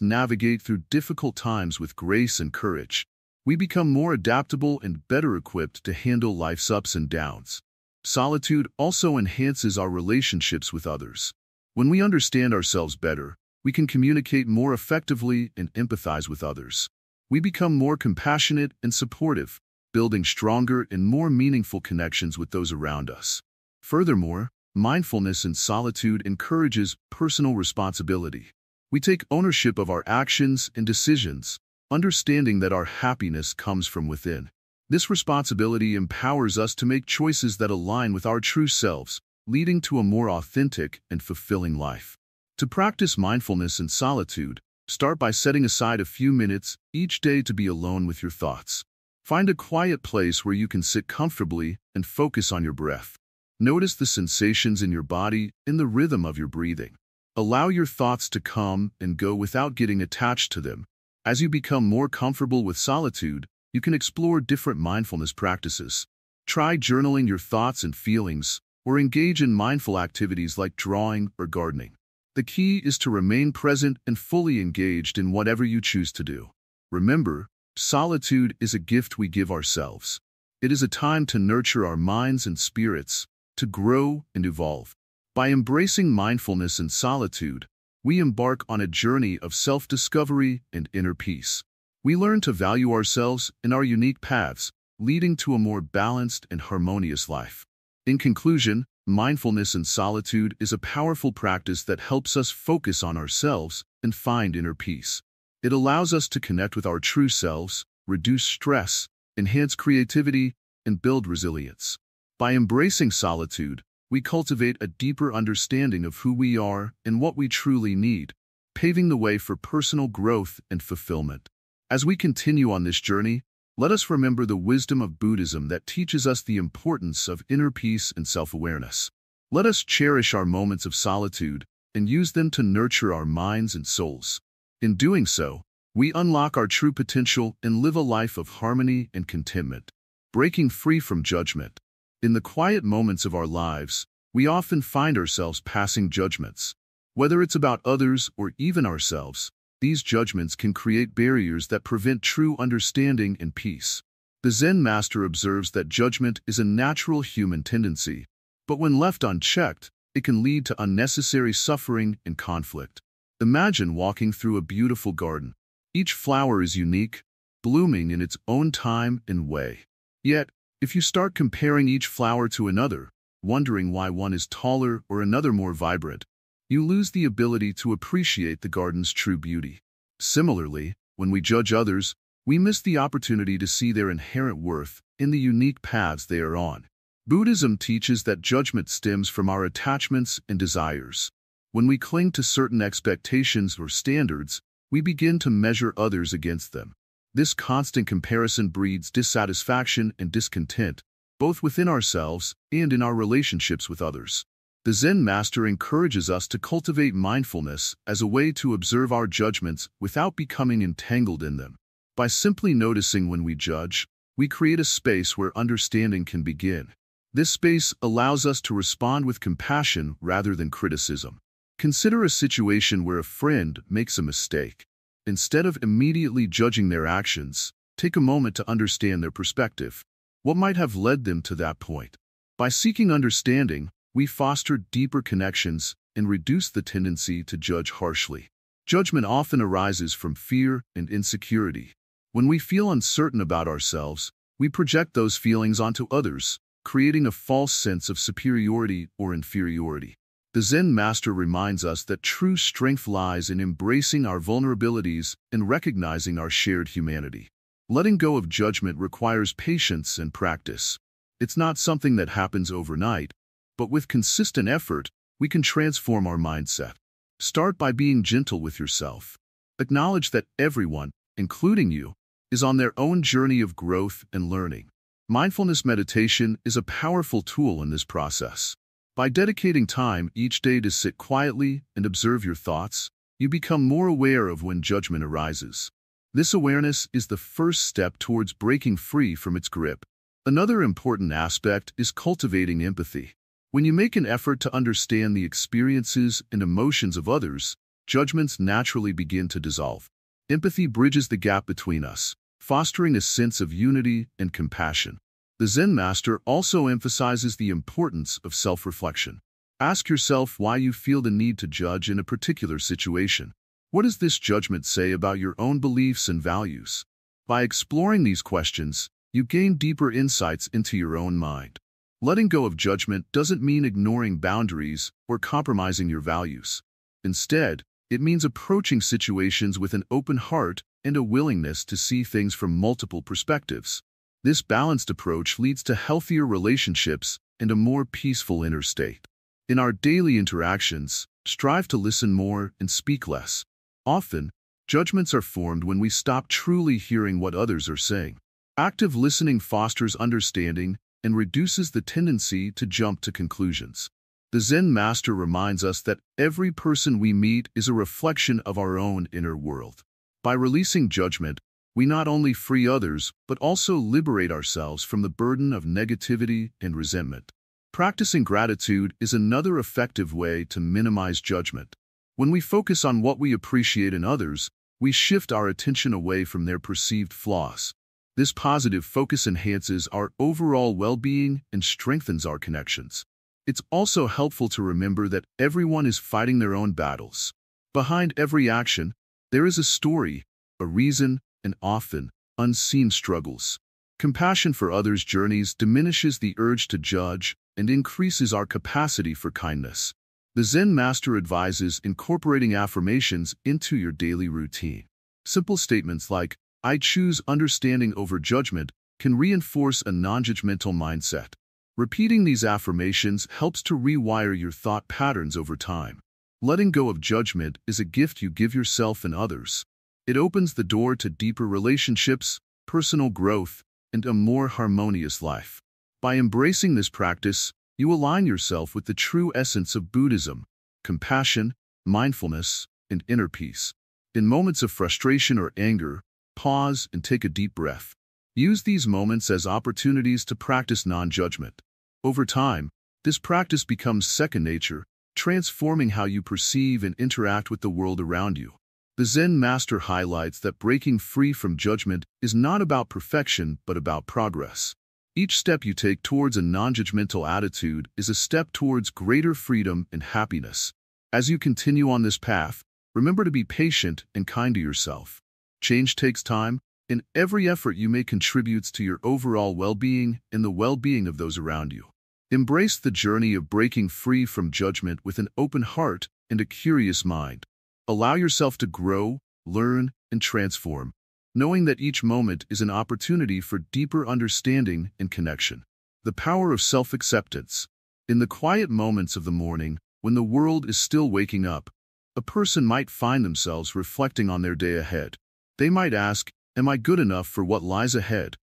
S1: navigate through difficult times with grace and courage. We become more adaptable and better equipped to handle life's ups and downs. Solitude also enhances our relationships with others. When we understand ourselves better, we can communicate more effectively and empathize with others. We become more compassionate and supportive, building stronger and more meaningful connections with those around us. Furthermore, mindfulness in solitude encourages personal responsibility. We take ownership of our actions and decisions, understanding that our happiness comes from within. This responsibility empowers us to make choices that align with our true selves, leading to a more authentic and fulfilling life. To practice mindfulness in solitude, start by setting aside a few minutes each day to be alone with your thoughts. Find a quiet place where you can sit comfortably and focus on your breath. Notice the sensations in your body and the rhythm of your breathing. Allow your thoughts to come and go without getting attached to them. As you become more comfortable with solitude, you can explore different mindfulness practices. Try journaling your thoughts and feelings, or engage in mindful activities like drawing or gardening. The key is to remain present and fully engaged in whatever you choose to do. Remember, solitude is a gift we give ourselves. It is a time to nurture our minds and spirits, to grow and evolve. By embracing mindfulness in solitude, we embark on a journey of self-discovery and inner peace. We learn to value ourselves and our unique paths, leading to a more balanced and harmonious life. In conclusion, mindfulness in solitude is a powerful practice that helps us focus on ourselves and find inner peace. It allows us to connect with our true selves, reduce stress, enhance creativity, and build resilience. By embracing solitude, we cultivate a deeper understanding of who we are and what we truly need, paving the way for personal growth and fulfillment. As we continue on this journey, let us remember the wisdom of Buddhism that teaches us the importance of inner peace and self-awareness. Let us cherish our moments of solitude and use them to nurture our minds and souls. In doing so, we unlock our true potential and live a life of harmony and contentment, breaking free from judgment. In the quiet moments of our lives, we often find ourselves passing judgments. Whether it's about others or even ourselves, these judgments can create barriers that prevent true understanding and peace. The Zen master observes that judgment is a natural human tendency, but when left unchecked, it can lead to unnecessary suffering and conflict. Imagine walking through a beautiful garden. Each flower is unique, blooming in its own time and way. Yet, if you start comparing each flower to another, wondering why one is taller or another more vibrant, you lose the ability to appreciate the garden's true beauty. Similarly, when we judge others, we miss the opportunity to see their inherent worth in the unique paths they are on. Buddhism teaches that judgment stems from our attachments and desires. When we cling to certain expectations or standards, we begin to measure others against them. This constant comparison breeds dissatisfaction and discontent, both within ourselves and in our relationships with others. The Zen master encourages us to cultivate mindfulness as a way to observe our judgments without becoming entangled in them. By simply noticing when we judge, we create a space where understanding can begin. This space allows us to respond with compassion rather than criticism. Consider a situation where a friend makes a mistake. Instead of immediately judging their actions, take a moment to understand their perspective. What might have led them to that point? By seeking understanding, we foster deeper connections and reduce the tendency to judge harshly. Judgment often arises from fear and insecurity. When we feel uncertain about ourselves, we project those feelings onto others, creating a false sense of superiority or inferiority. The Zen master reminds us that true strength lies in embracing our vulnerabilities and recognizing our shared humanity. Letting go of judgment requires patience and practice. It's not something that happens overnight, but with consistent effort, we can transform our mindset. Start by being gentle with yourself. Acknowledge that everyone, including you, is on their own journey of growth and learning. Mindfulness meditation is a powerful tool in this process. By dedicating time each day to sit quietly and observe your thoughts, you become more aware of when judgment arises. This awareness is the first step towards breaking free from its grip. Another important aspect is cultivating empathy. When you make an effort to understand the experiences and emotions of others, judgments naturally begin to dissolve. Empathy bridges the gap between us, fostering a sense of unity and compassion. The Zen master also emphasizes the importance of self-reflection. Ask yourself why you feel the need to judge in a particular situation. What does this judgment say about your own beliefs and values? By exploring these questions, you gain deeper insights into your own mind. Letting go of judgment doesn't mean ignoring boundaries or compromising your values. Instead, It means approaching situations with an open heart and a willingness to see things from multiple perspectives. This balanced approach leads to healthier relationships and a more peaceful inner state. In our daily interactions, strive to listen more and speak less. Often, judgments are formed when we stop truly hearing what others are saying. Active listening fosters understanding and reduces the tendency to jump to conclusions. The Zen master reminds us that every person we meet is a reflection of our own inner world. By releasing judgment, we not only free others, but also liberate ourselves from the burden of negativity and resentment. Practicing gratitude is another effective way to minimize judgment. When we focus on what we appreciate in others, we shift our attention away from their perceived flaws. This positive focus enhances our overall well-being and strengthens our connections. It's also helpful to remember that everyone is fighting their own battles. Behind every action, there is a story, a reason, and often unseen struggles. Compassion for others' journeys diminishes the urge to judge and increases our capacity for kindness. The Zen master advises incorporating affirmations into your daily routine. Simple statements like, "I choose understanding over judgment," can reinforce a non-judgmental mindset. Repeating these affirmations helps to rewire your thought patterns over time. Letting go of judgment is a gift you give yourself and others. It opens the door to deeper relationships, personal growth, and a more harmonious life. By embracing this practice, you align yourself with the true essence of Buddhism: compassion, mindfulness, and inner peace. In moments of frustration or anger, pause and take a deep breath. Use these moments as opportunities to practice non-judgment. Over time, this practice becomes second nature, transforming how you perceive and interact with the world around you. The Zen master highlights that breaking free from judgment is not about perfection but about progress. Each step you take towards a non-judgmental attitude is a step towards greater freedom and happiness. As you continue on this path, remember to be patient and kind to yourself. Change takes time, and every effort you make contributes to your overall well-being and the well-being of those around you. Embrace the journey of breaking free from judgment with an open heart and a curious mind. Allow yourself to grow, learn, and transform, knowing that each moment is an opportunity for deeper understanding and connection. The power of self-acceptance. In the quiet moments of the morning, when the world is still waking up, a person might find themselves reflecting on their day ahead. They might ask, "Am I good enough for what lies ahead?"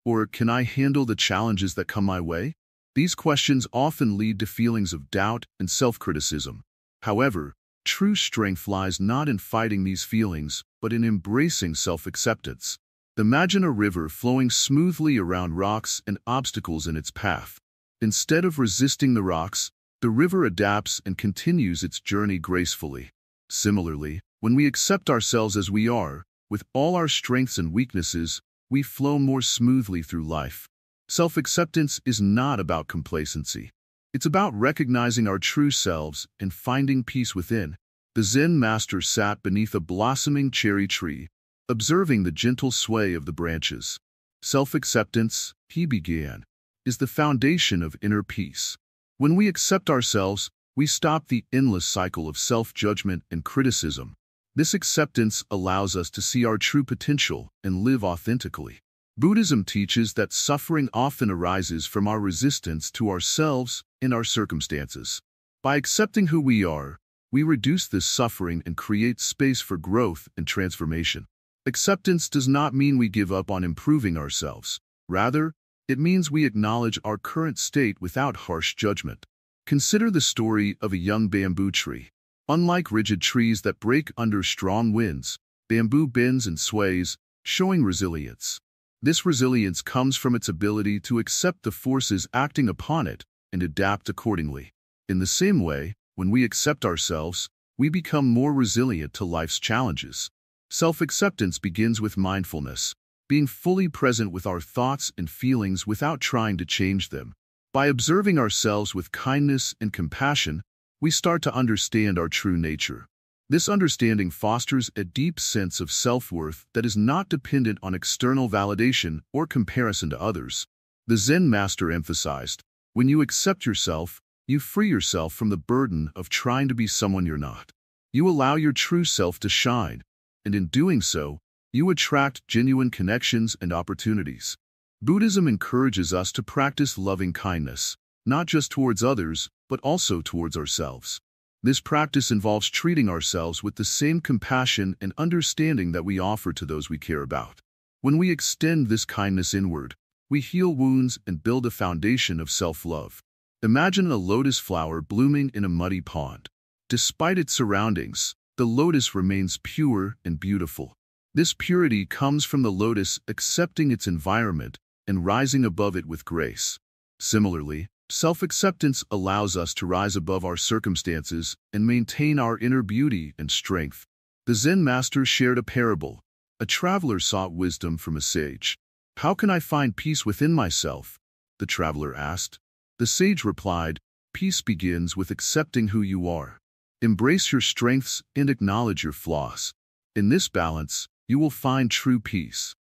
S1: Or, "Can I handle the challenges that come my way?" These questions often lead to feelings of doubt and self-criticism. However, true strength lies not in fighting these feelings, but in embracing self-acceptance. Imagine a river flowing smoothly around rocks and obstacles in its path. Instead of resisting the rocks, the river adapts and continues its journey gracefully. Similarly, when we accept ourselves as we are, with all our strengths and weaknesses, we flow more smoothly through life. Self-acceptance is not about complacency. It's about recognizing our true selves and finding peace within. The Zen master sat beneath a blossoming cherry tree, observing the gentle sway of the branches. Self-acceptance, he began, is the foundation of inner peace. When we accept ourselves, we stop the endless cycle of self-judgment and criticism. This acceptance allows us to see our true potential and live authentically. Buddhism teaches that suffering often arises from our resistance to ourselves and our circumstances. By accepting who we are, we reduce this suffering and create space for growth and transformation. Acceptance does not mean we give up on improving ourselves. Rather, it means we acknowledge our current state without harsh judgment. Consider the story of a young bamboo tree. Unlike rigid trees that break under strong winds, bamboo bends and sways, showing resilience. This resilience comes from its ability to accept the forces acting upon it and adapt accordingly. In the same way, when we accept ourselves, we become more resilient to life's challenges. Self-acceptance begins with mindfulness, being fully present with our thoughts and feelings without trying to change them. By observing ourselves with kindness and compassion, we start to understand our true nature. This understanding fosters a deep sense of self-worth that is not dependent on external validation or comparison to others. The Zen master emphasized, when you accept yourself, you free yourself from the burden of trying to be someone you're not. You allow your true self to shine, and in doing so, you attract genuine connections and opportunities. Buddhism encourages us to practice loving kindness, not just towards others, but also towards ourselves. This practice involves treating ourselves with the same compassion and understanding that we offer to those we care about. When we extend this kindness inward, we heal wounds and build a foundation of self-love. Imagine a lotus flower blooming in a muddy pond. Despite its surroundings, the lotus remains pure and beautiful. This purity comes from the lotus accepting its environment and rising above it with grace. Similarly, self-acceptance allows us to rise above our circumstances and maintain our inner beauty and strength. The Zen master shared a parable. A traveler sought wisdom from a sage. "How can I find peace within myself?" the traveler asked. The sage replied, "Peace begins with accepting who you are. Embrace your strengths and acknowledge your flaws. In this balance, you will find true peace."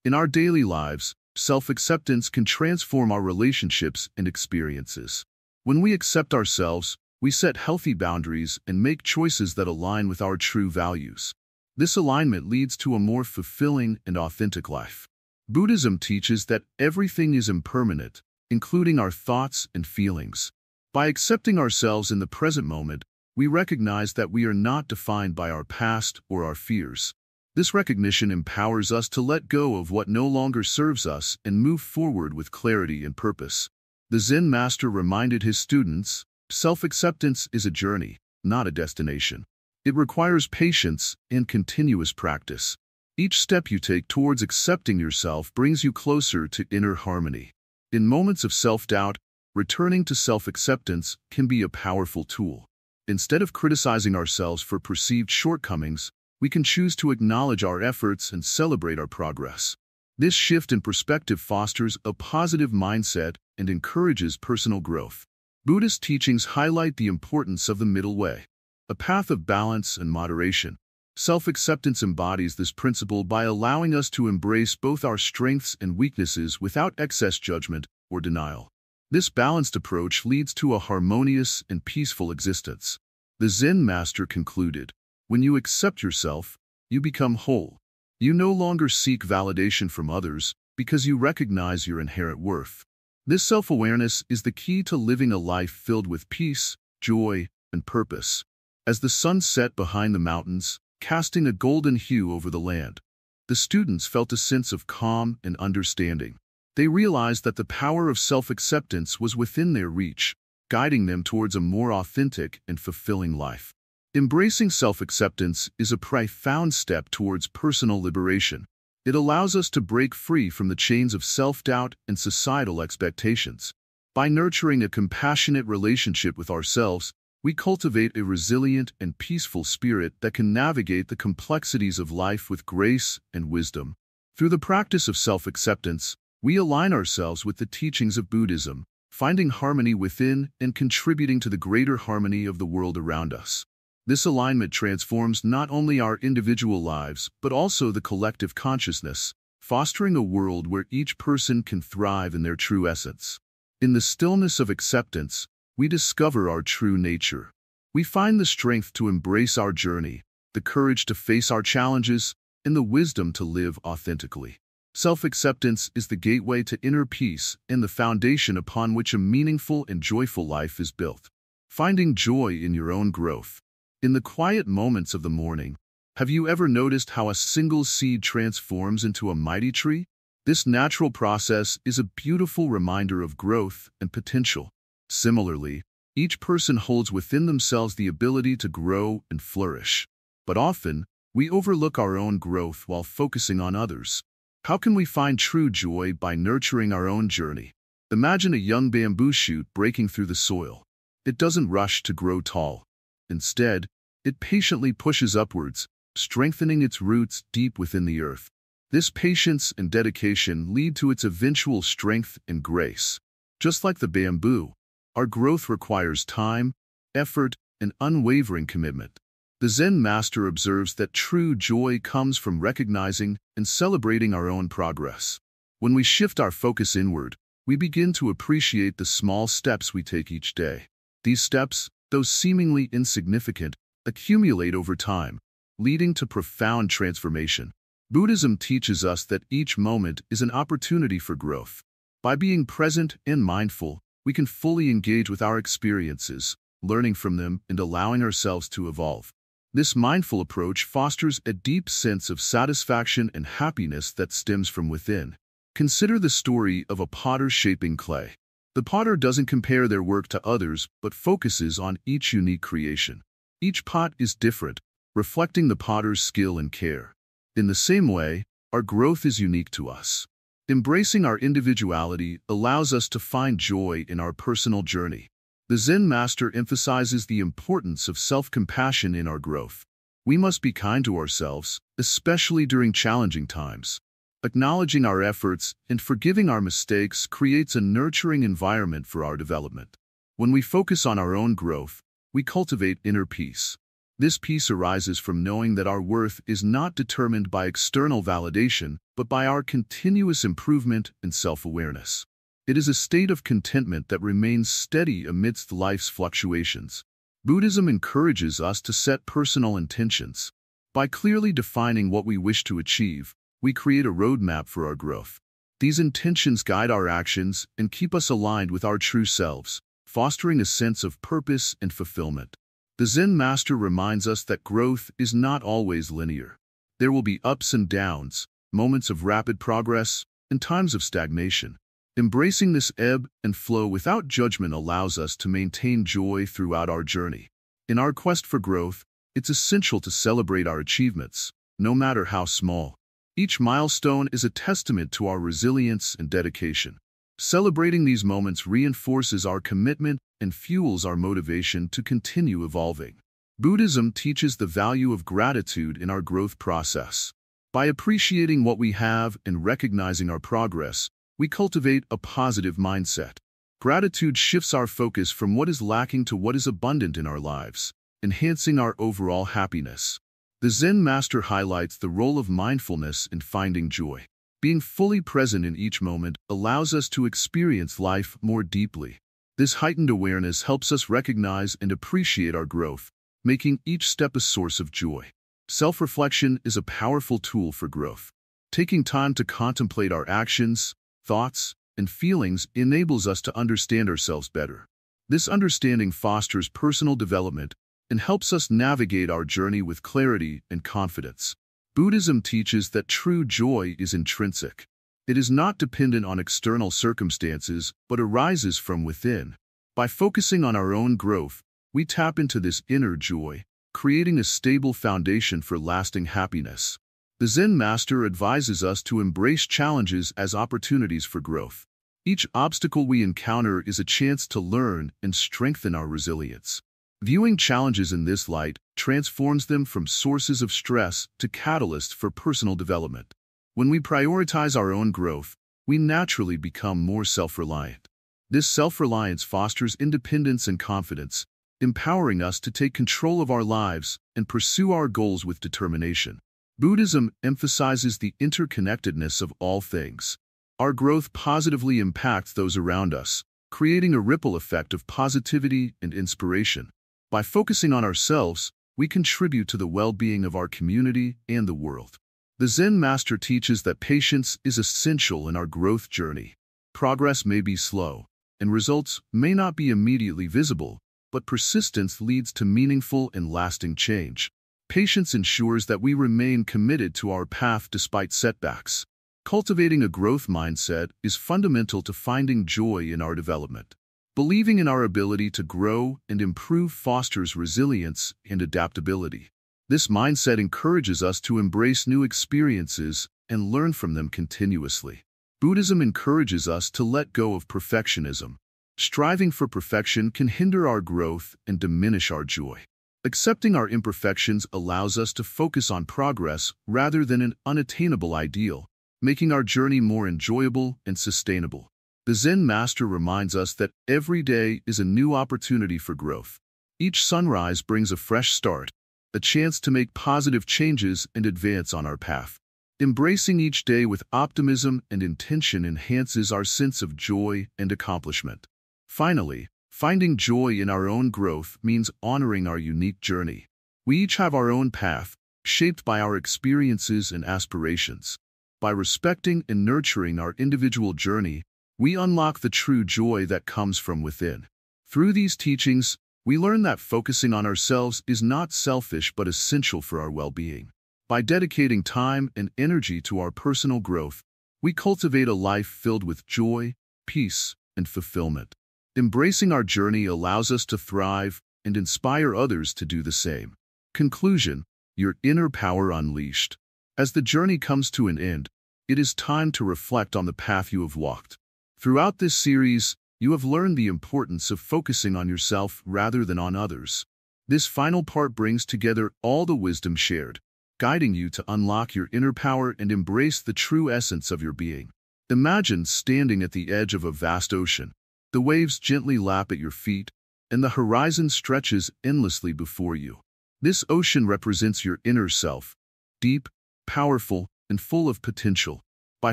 S1: In our daily lives, self-acceptance can transform our relationships and experiences. When we accept ourselves, we set healthy boundaries and make choices that align with our true values. This alignment leads to a more fulfilling and authentic life. Buddhism teaches that everything is impermanent, including our thoughts and feelings. By accepting ourselves in the present moment, we recognize that we are not defined by our past or our fears. This recognition empowers us to let go of what no longer serves us and move forward with clarity and purpose. The Zen master reminded his students, self-acceptance is a journey, not a destination. It requires patience and continuous practice. Each step you take towards accepting yourself brings you closer to inner harmony. In moments of self-doubt, returning to self-acceptance can be a powerful tool. Instead of criticizing ourselves for perceived shortcomings, we can choose to acknowledge our efforts and celebrate our progress. This shift in perspective fosters a positive mindset and encourages personal growth. Buddhist teachings highlight the importance of the middle way, a path of balance and moderation. Self-acceptance embodies this principle by allowing us to embrace both our strengths and weaknesses without excess judgment or denial. This balanced approach leads to a harmonious and peaceful existence. The Zen master concluded, "When you accept yourself, you become whole. You no longer seek validation from others because you recognize your inherent worth." This self-awareness is the key to living a life filled with peace, joy, and purpose. As the sun set behind the mountains, casting a golden hue over the land, the students felt a sense of calm and understanding. They realized that the power of self-acceptance was within their reach, guiding them towards a more authentic and fulfilling life. Embracing self-acceptance is a profound step towards personal liberation. It allows us to break free from the chains of self-doubt and societal expectations. By nurturing a compassionate relationship with ourselves, we cultivate a resilient and peaceful spirit that can navigate the complexities of life with grace and wisdom. Through the practice of self-acceptance, we align ourselves with the teachings of Buddhism, finding harmony within and contributing to the greater harmony of the world around us. This alignment transforms not only our individual lives, but also the collective consciousness, fostering a world where each person can thrive in their true essence. In the stillness of acceptance, we discover our true nature. We find the strength to embrace our journey, the courage to face our challenges, and the wisdom to live authentically. Self-acceptance is the gateway to inner peace and the foundation upon which a meaningful and joyful life is built. Finding joy in your own growth. In the quiet moments of the morning, have you ever noticed how a single seed transforms into a mighty tree? This natural process is a beautiful reminder of growth and potential. Similarly, each person holds within themselves the ability to grow and flourish. But often, we overlook our own growth while focusing on others. How can we find true joy by nurturing our own journey? Imagine a young bamboo shoot breaking through the soil. It doesn't rush to grow tall. Instead, it patiently pushes upwards, strengthening its roots deep within the earth. This patience and dedication lead to its eventual strength and grace. Just like the bamboo, our growth requires time, effort, and unwavering commitment. The Zen master observes that true joy comes from recognizing and celebrating our own progress. When we shift our focus inward, we begin to appreciate the small steps we take each day. These steps, though seemingly insignificant, accumulate over time, leading to profound transformation. Buddhism teaches us that each moment is an opportunity for growth. By being present and mindful, we can fully engage with our experiences, learning from them and allowing ourselves to evolve. This mindful approach fosters a deep sense of satisfaction and happiness that stems from within. Consider the story of a potter shaping clay. The potter doesn't compare their work to others, but focuses on each unique creation. Each pot is different, reflecting the potter's skill and care. In the same way, our growth is unique to us. Embracing our individuality allows us to find joy in our personal journey. The Zen master emphasizes the importance of self-compassion in our growth. We must be kind to ourselves, especially during challenging times. Acknowledging our efforts and forgiving our mistakes creates a nurturing environment for our development. When we focus on our own growth, we cultivate inner peace. This peace arises from knowing that our worth is not determined by external validation, but by our continuous improvement and self-awareness. It is a state of contentment that remains steady amidst life's fluctuations. Buddhism encourages us to set personal intentions. By clearly defining what we wish to achieve, we create a roadmap for our growth. These intentions guide our actions and keep us aligned with our true selves, fostering a sense of purpose and fulfillment. The Zen master reminds us that growth is not always linear. There will be ups and downs, moments of rapid progress, and times of stagnation. Embracing this ebb and flow without judgment allows us to maintain joy throughout our journey. In our quest for growth, it's essential to celebrate our achievements, no matter how small. Each milestone is a testament to our resilience and dedication. Celebrating these moments reinforces our commitment and fuels our motivation to continue evolving. Buddhism teaches the value of gratitude in our growth process. By appreciating what we have and recognizing our progress, we cultivate a positive mindset. Gratitude shifts our focus from what is lacking to what is abundant in our lives, enhancing our overall happiness. The Zen master highlights the role of mindfulness in finding joy. Being fully present in each moment allows us to experience life more deeply. This heightened awareness helps us recognize and appreciate our growth, making each step a source of joy. Self-reflection is a powerful tool for growth. Taking time to contemplate our actions, thoughts, and feelings enables us to understand ourselves better. This understanding fosters personal development and helps us navigate our journey with clarity and confidence. Buddhism teaches that true joy is intrinsic. It is not dependent on external circumstances, but arises from within. By focusing on our own growth, we tap into this inner joy, creating a stable foundation for lasting happiness. The Zen master advises us to embrace challenges as opportunities for growth. Each obstacle we encounter is a chance to learn and strengthen our resilience. Viewing challenges in this light transforms them from sources of stress to catalysts for personal development. When we prioritize our own growth, we naturally become more self-reliant. This self-reliance fosters independence and confidence, empowering us to take control of our lives and pursue our goals with determination. Buddhism emphasizes the interconnectedness of all things. Our growth positively impacts those around us, creating a ripple effect of positivity and inspiration. By focusing on ourselves, we contribute to the well-being of our community and the world. The Zen master teaches that patience is essential in our growth journey. Progress may be slow, and results may not be immediately visible, but persistence leads to meaningful and lasting change. Patience ensures that we remain committed to our path despite setbacks. Cultivating a growth mindset is fundamental to finding joy in our development. Believing in our ability to grow and improve fosters resilience and adaptability. This mindset encourages us to embrace new experiences and learn from them continuously. Buddhism encourages us to let go of perfectionism. Striving for perfection can hinder our growth and diminish our joy. Accepting our imperfections allows us to focus on progress rather than an unattainable ideal, making our journey more enjoyable and sustainable. The Zen master reminds us that every day is a new opportunity for growth. Each sunrise brings a fresh start, a chance to make positive changes and advance on our path. Embracing each day with optimism and intention enhances our sense of joy and accomplishment. Finally, finding joy in our own growth means honoring our unique journey. We each have our own path, shaped by our experiences and aspirations. By respecting and nurturing our individual journey, we unlock the true joy that comes from within. Through these teachings, we learn that focusing on ourselves is not selfish but essential for our well-being. By dedicating time and energy to our personal growth, we cultivate a life filled with joy, peace, and fulfillment. Embracing our journey allows us to thrive and inspire others to do the same. Conclusion: your inner power unleashed. As the journey comes to an end, it is time to reflect on the path you have walked. Throughout this series, you have learned the importance of focusing on yourself rather than on others. This final part brings together all the wisdom shared, guiding you to unlock your inner power and embrace the true essence of your being. Imagine standing at the edge of a vast ocean. The waves gently lap at your feet, and the horizon stretches endlessly before you. This ocean represents your inner self, deep, powerful, and full of potential. By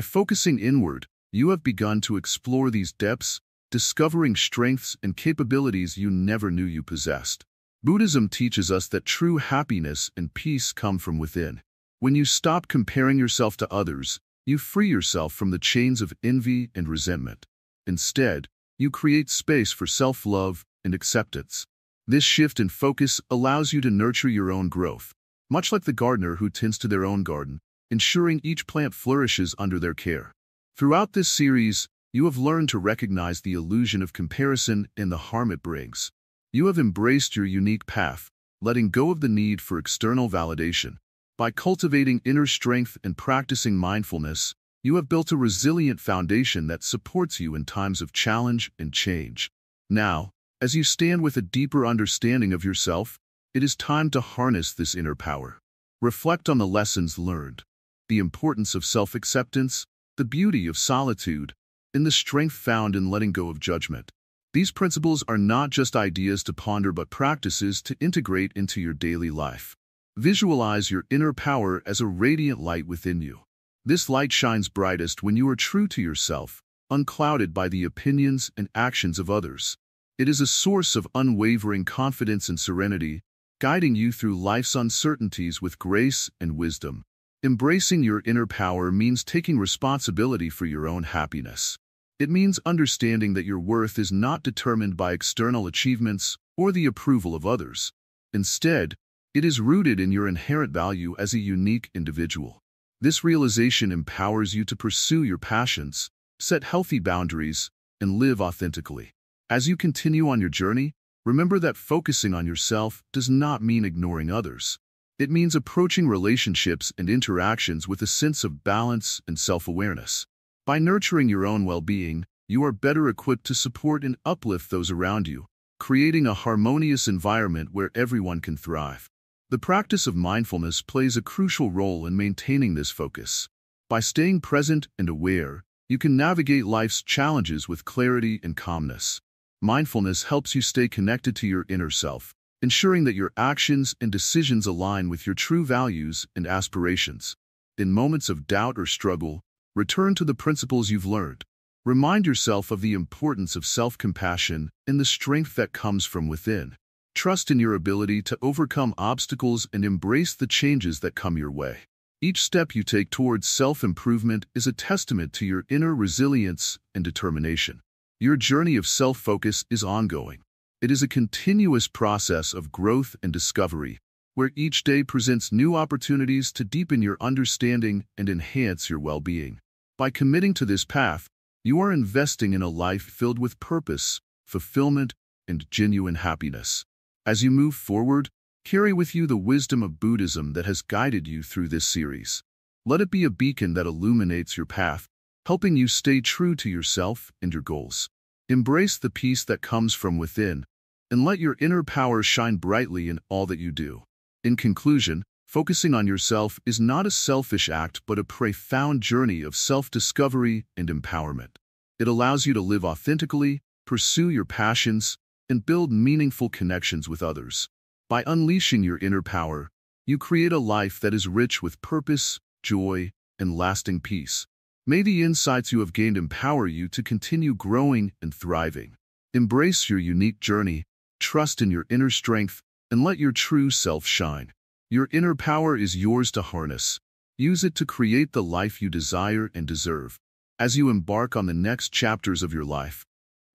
S1: focusing inward, you have begun to explore these depths, discovering strengths and capabilities you never knew you possessed. Buddhism teaches us that true happiness and peace come from within. When you stop comparing yourself to others, you free yourself from the chains of envy and resentment. Instead, you create space for self-love and acceptance. This shift in focus allows you to nurture your own growth, much like the gardener who tends to their own garden, ensuring each plant flourishes under their care. Throughout this series, you have learned to recognize the illusion of comparison and the harm it brings. You have embraced your unique path, letting go of the need for external validation. By cultivating inner strength and practicing mindfulness, you have built a resilient foundation that supports you in times of challenge and change. Now, as you stand with a deeper understanding of yourself, it is time to harness this inner power. Reflect on the lessons learned, the importance of self-acceptance, the beauty of solitude, and the strength found in letting go of judgment. These principles are not just ideas to ponder but practices to integrate into your daily life. Visualize your inner power as a radiant light within you. This light shines brightest when you are true to yourself, unclouded by the opinions and actions of others. It is a source of unwavering confidence and serenity, guiding you through life's uncertainties with grace and wisdom. Embracing your inner power means taking responsibility for your own happiness. It means understanding that your worth is not determined by external achievements or the approval of others. Instead, it is rooted in your inherent value as a unique individual. This realization empowers you to pursue your passions, set healthy boundaries, and live authentically. As you continue on your journey, remember that focusing on yourself does not mean ignoring others. It means approaching relationships and interactions with a sense of balance and self-awareness. By nurturing your own well-being, you are better equipped to support and uplift those around you, creating a harmonious environment where everyone can thrive. The practice of mindfulness plays a crucial role in maintaining this focus. By staying present and aware, you can navigate life's challenges with clarity and calmness. Mindfulness helps you stay connected to your inner self, ensuring that your actions and decisions align with your true values and aspirations. In moments of doubt or struggle, return to the principles you've learned. Remind yourself of the importance of self-compassion and the strength that comes from within. Trust in your ability to overcome obstacles and embrace the changes that come your way. Each step you take towards self-improvement is a testament to your inner resilience and determination. Your journey of self-focus is ongoing. It is a continuous process of growth and discovery, where each day presents new opportunities to deepen your understanding and enhance your well-being. By committing to this path, you are investing in a life filled with purpose, fulfillment, and genuine happiness. As you move forward, carry with you the wisdom of Buddhism that has guided you through this series. Let it be a beacon that illuminates your path, helping you stay true to yourself and your goals. Embrace the peace that comes from within, and let your inner power shine brightly in all that you do. In conclusion, focusing on yourself is not a selfish act but a profound journey of self-discovery and empowerment. It allows you to live authentically, pursue your passions, and build meaningful connections with others. By unleashing your inner power, you create a life that is rich with purpose, joy, and lasting peace. May the insights you have gained empower you to continue growing and thriving. Embrace your unique journey, trust in your inner strength, and let your true self shine. Your inner power is yours to harness. Use it to create the life you desire and deserve. As you embark on the next chapters of your life,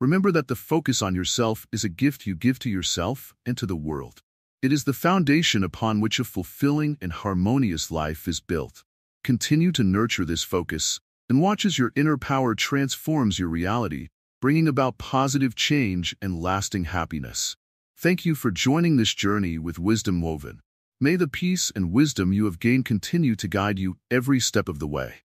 S1: remember that the focus on yourself is a gift you give to yourself and to the world. It is the foundation upon which a fulfilling and harmonious life is built. Continue to nurture this focus and watch as your inner power transforms your reality, bringing about positive change and lasting happiness. Thank you for joining this journey with Wisdom Woven. May the peace and wisdom you have gained continue to guide you every step of the way.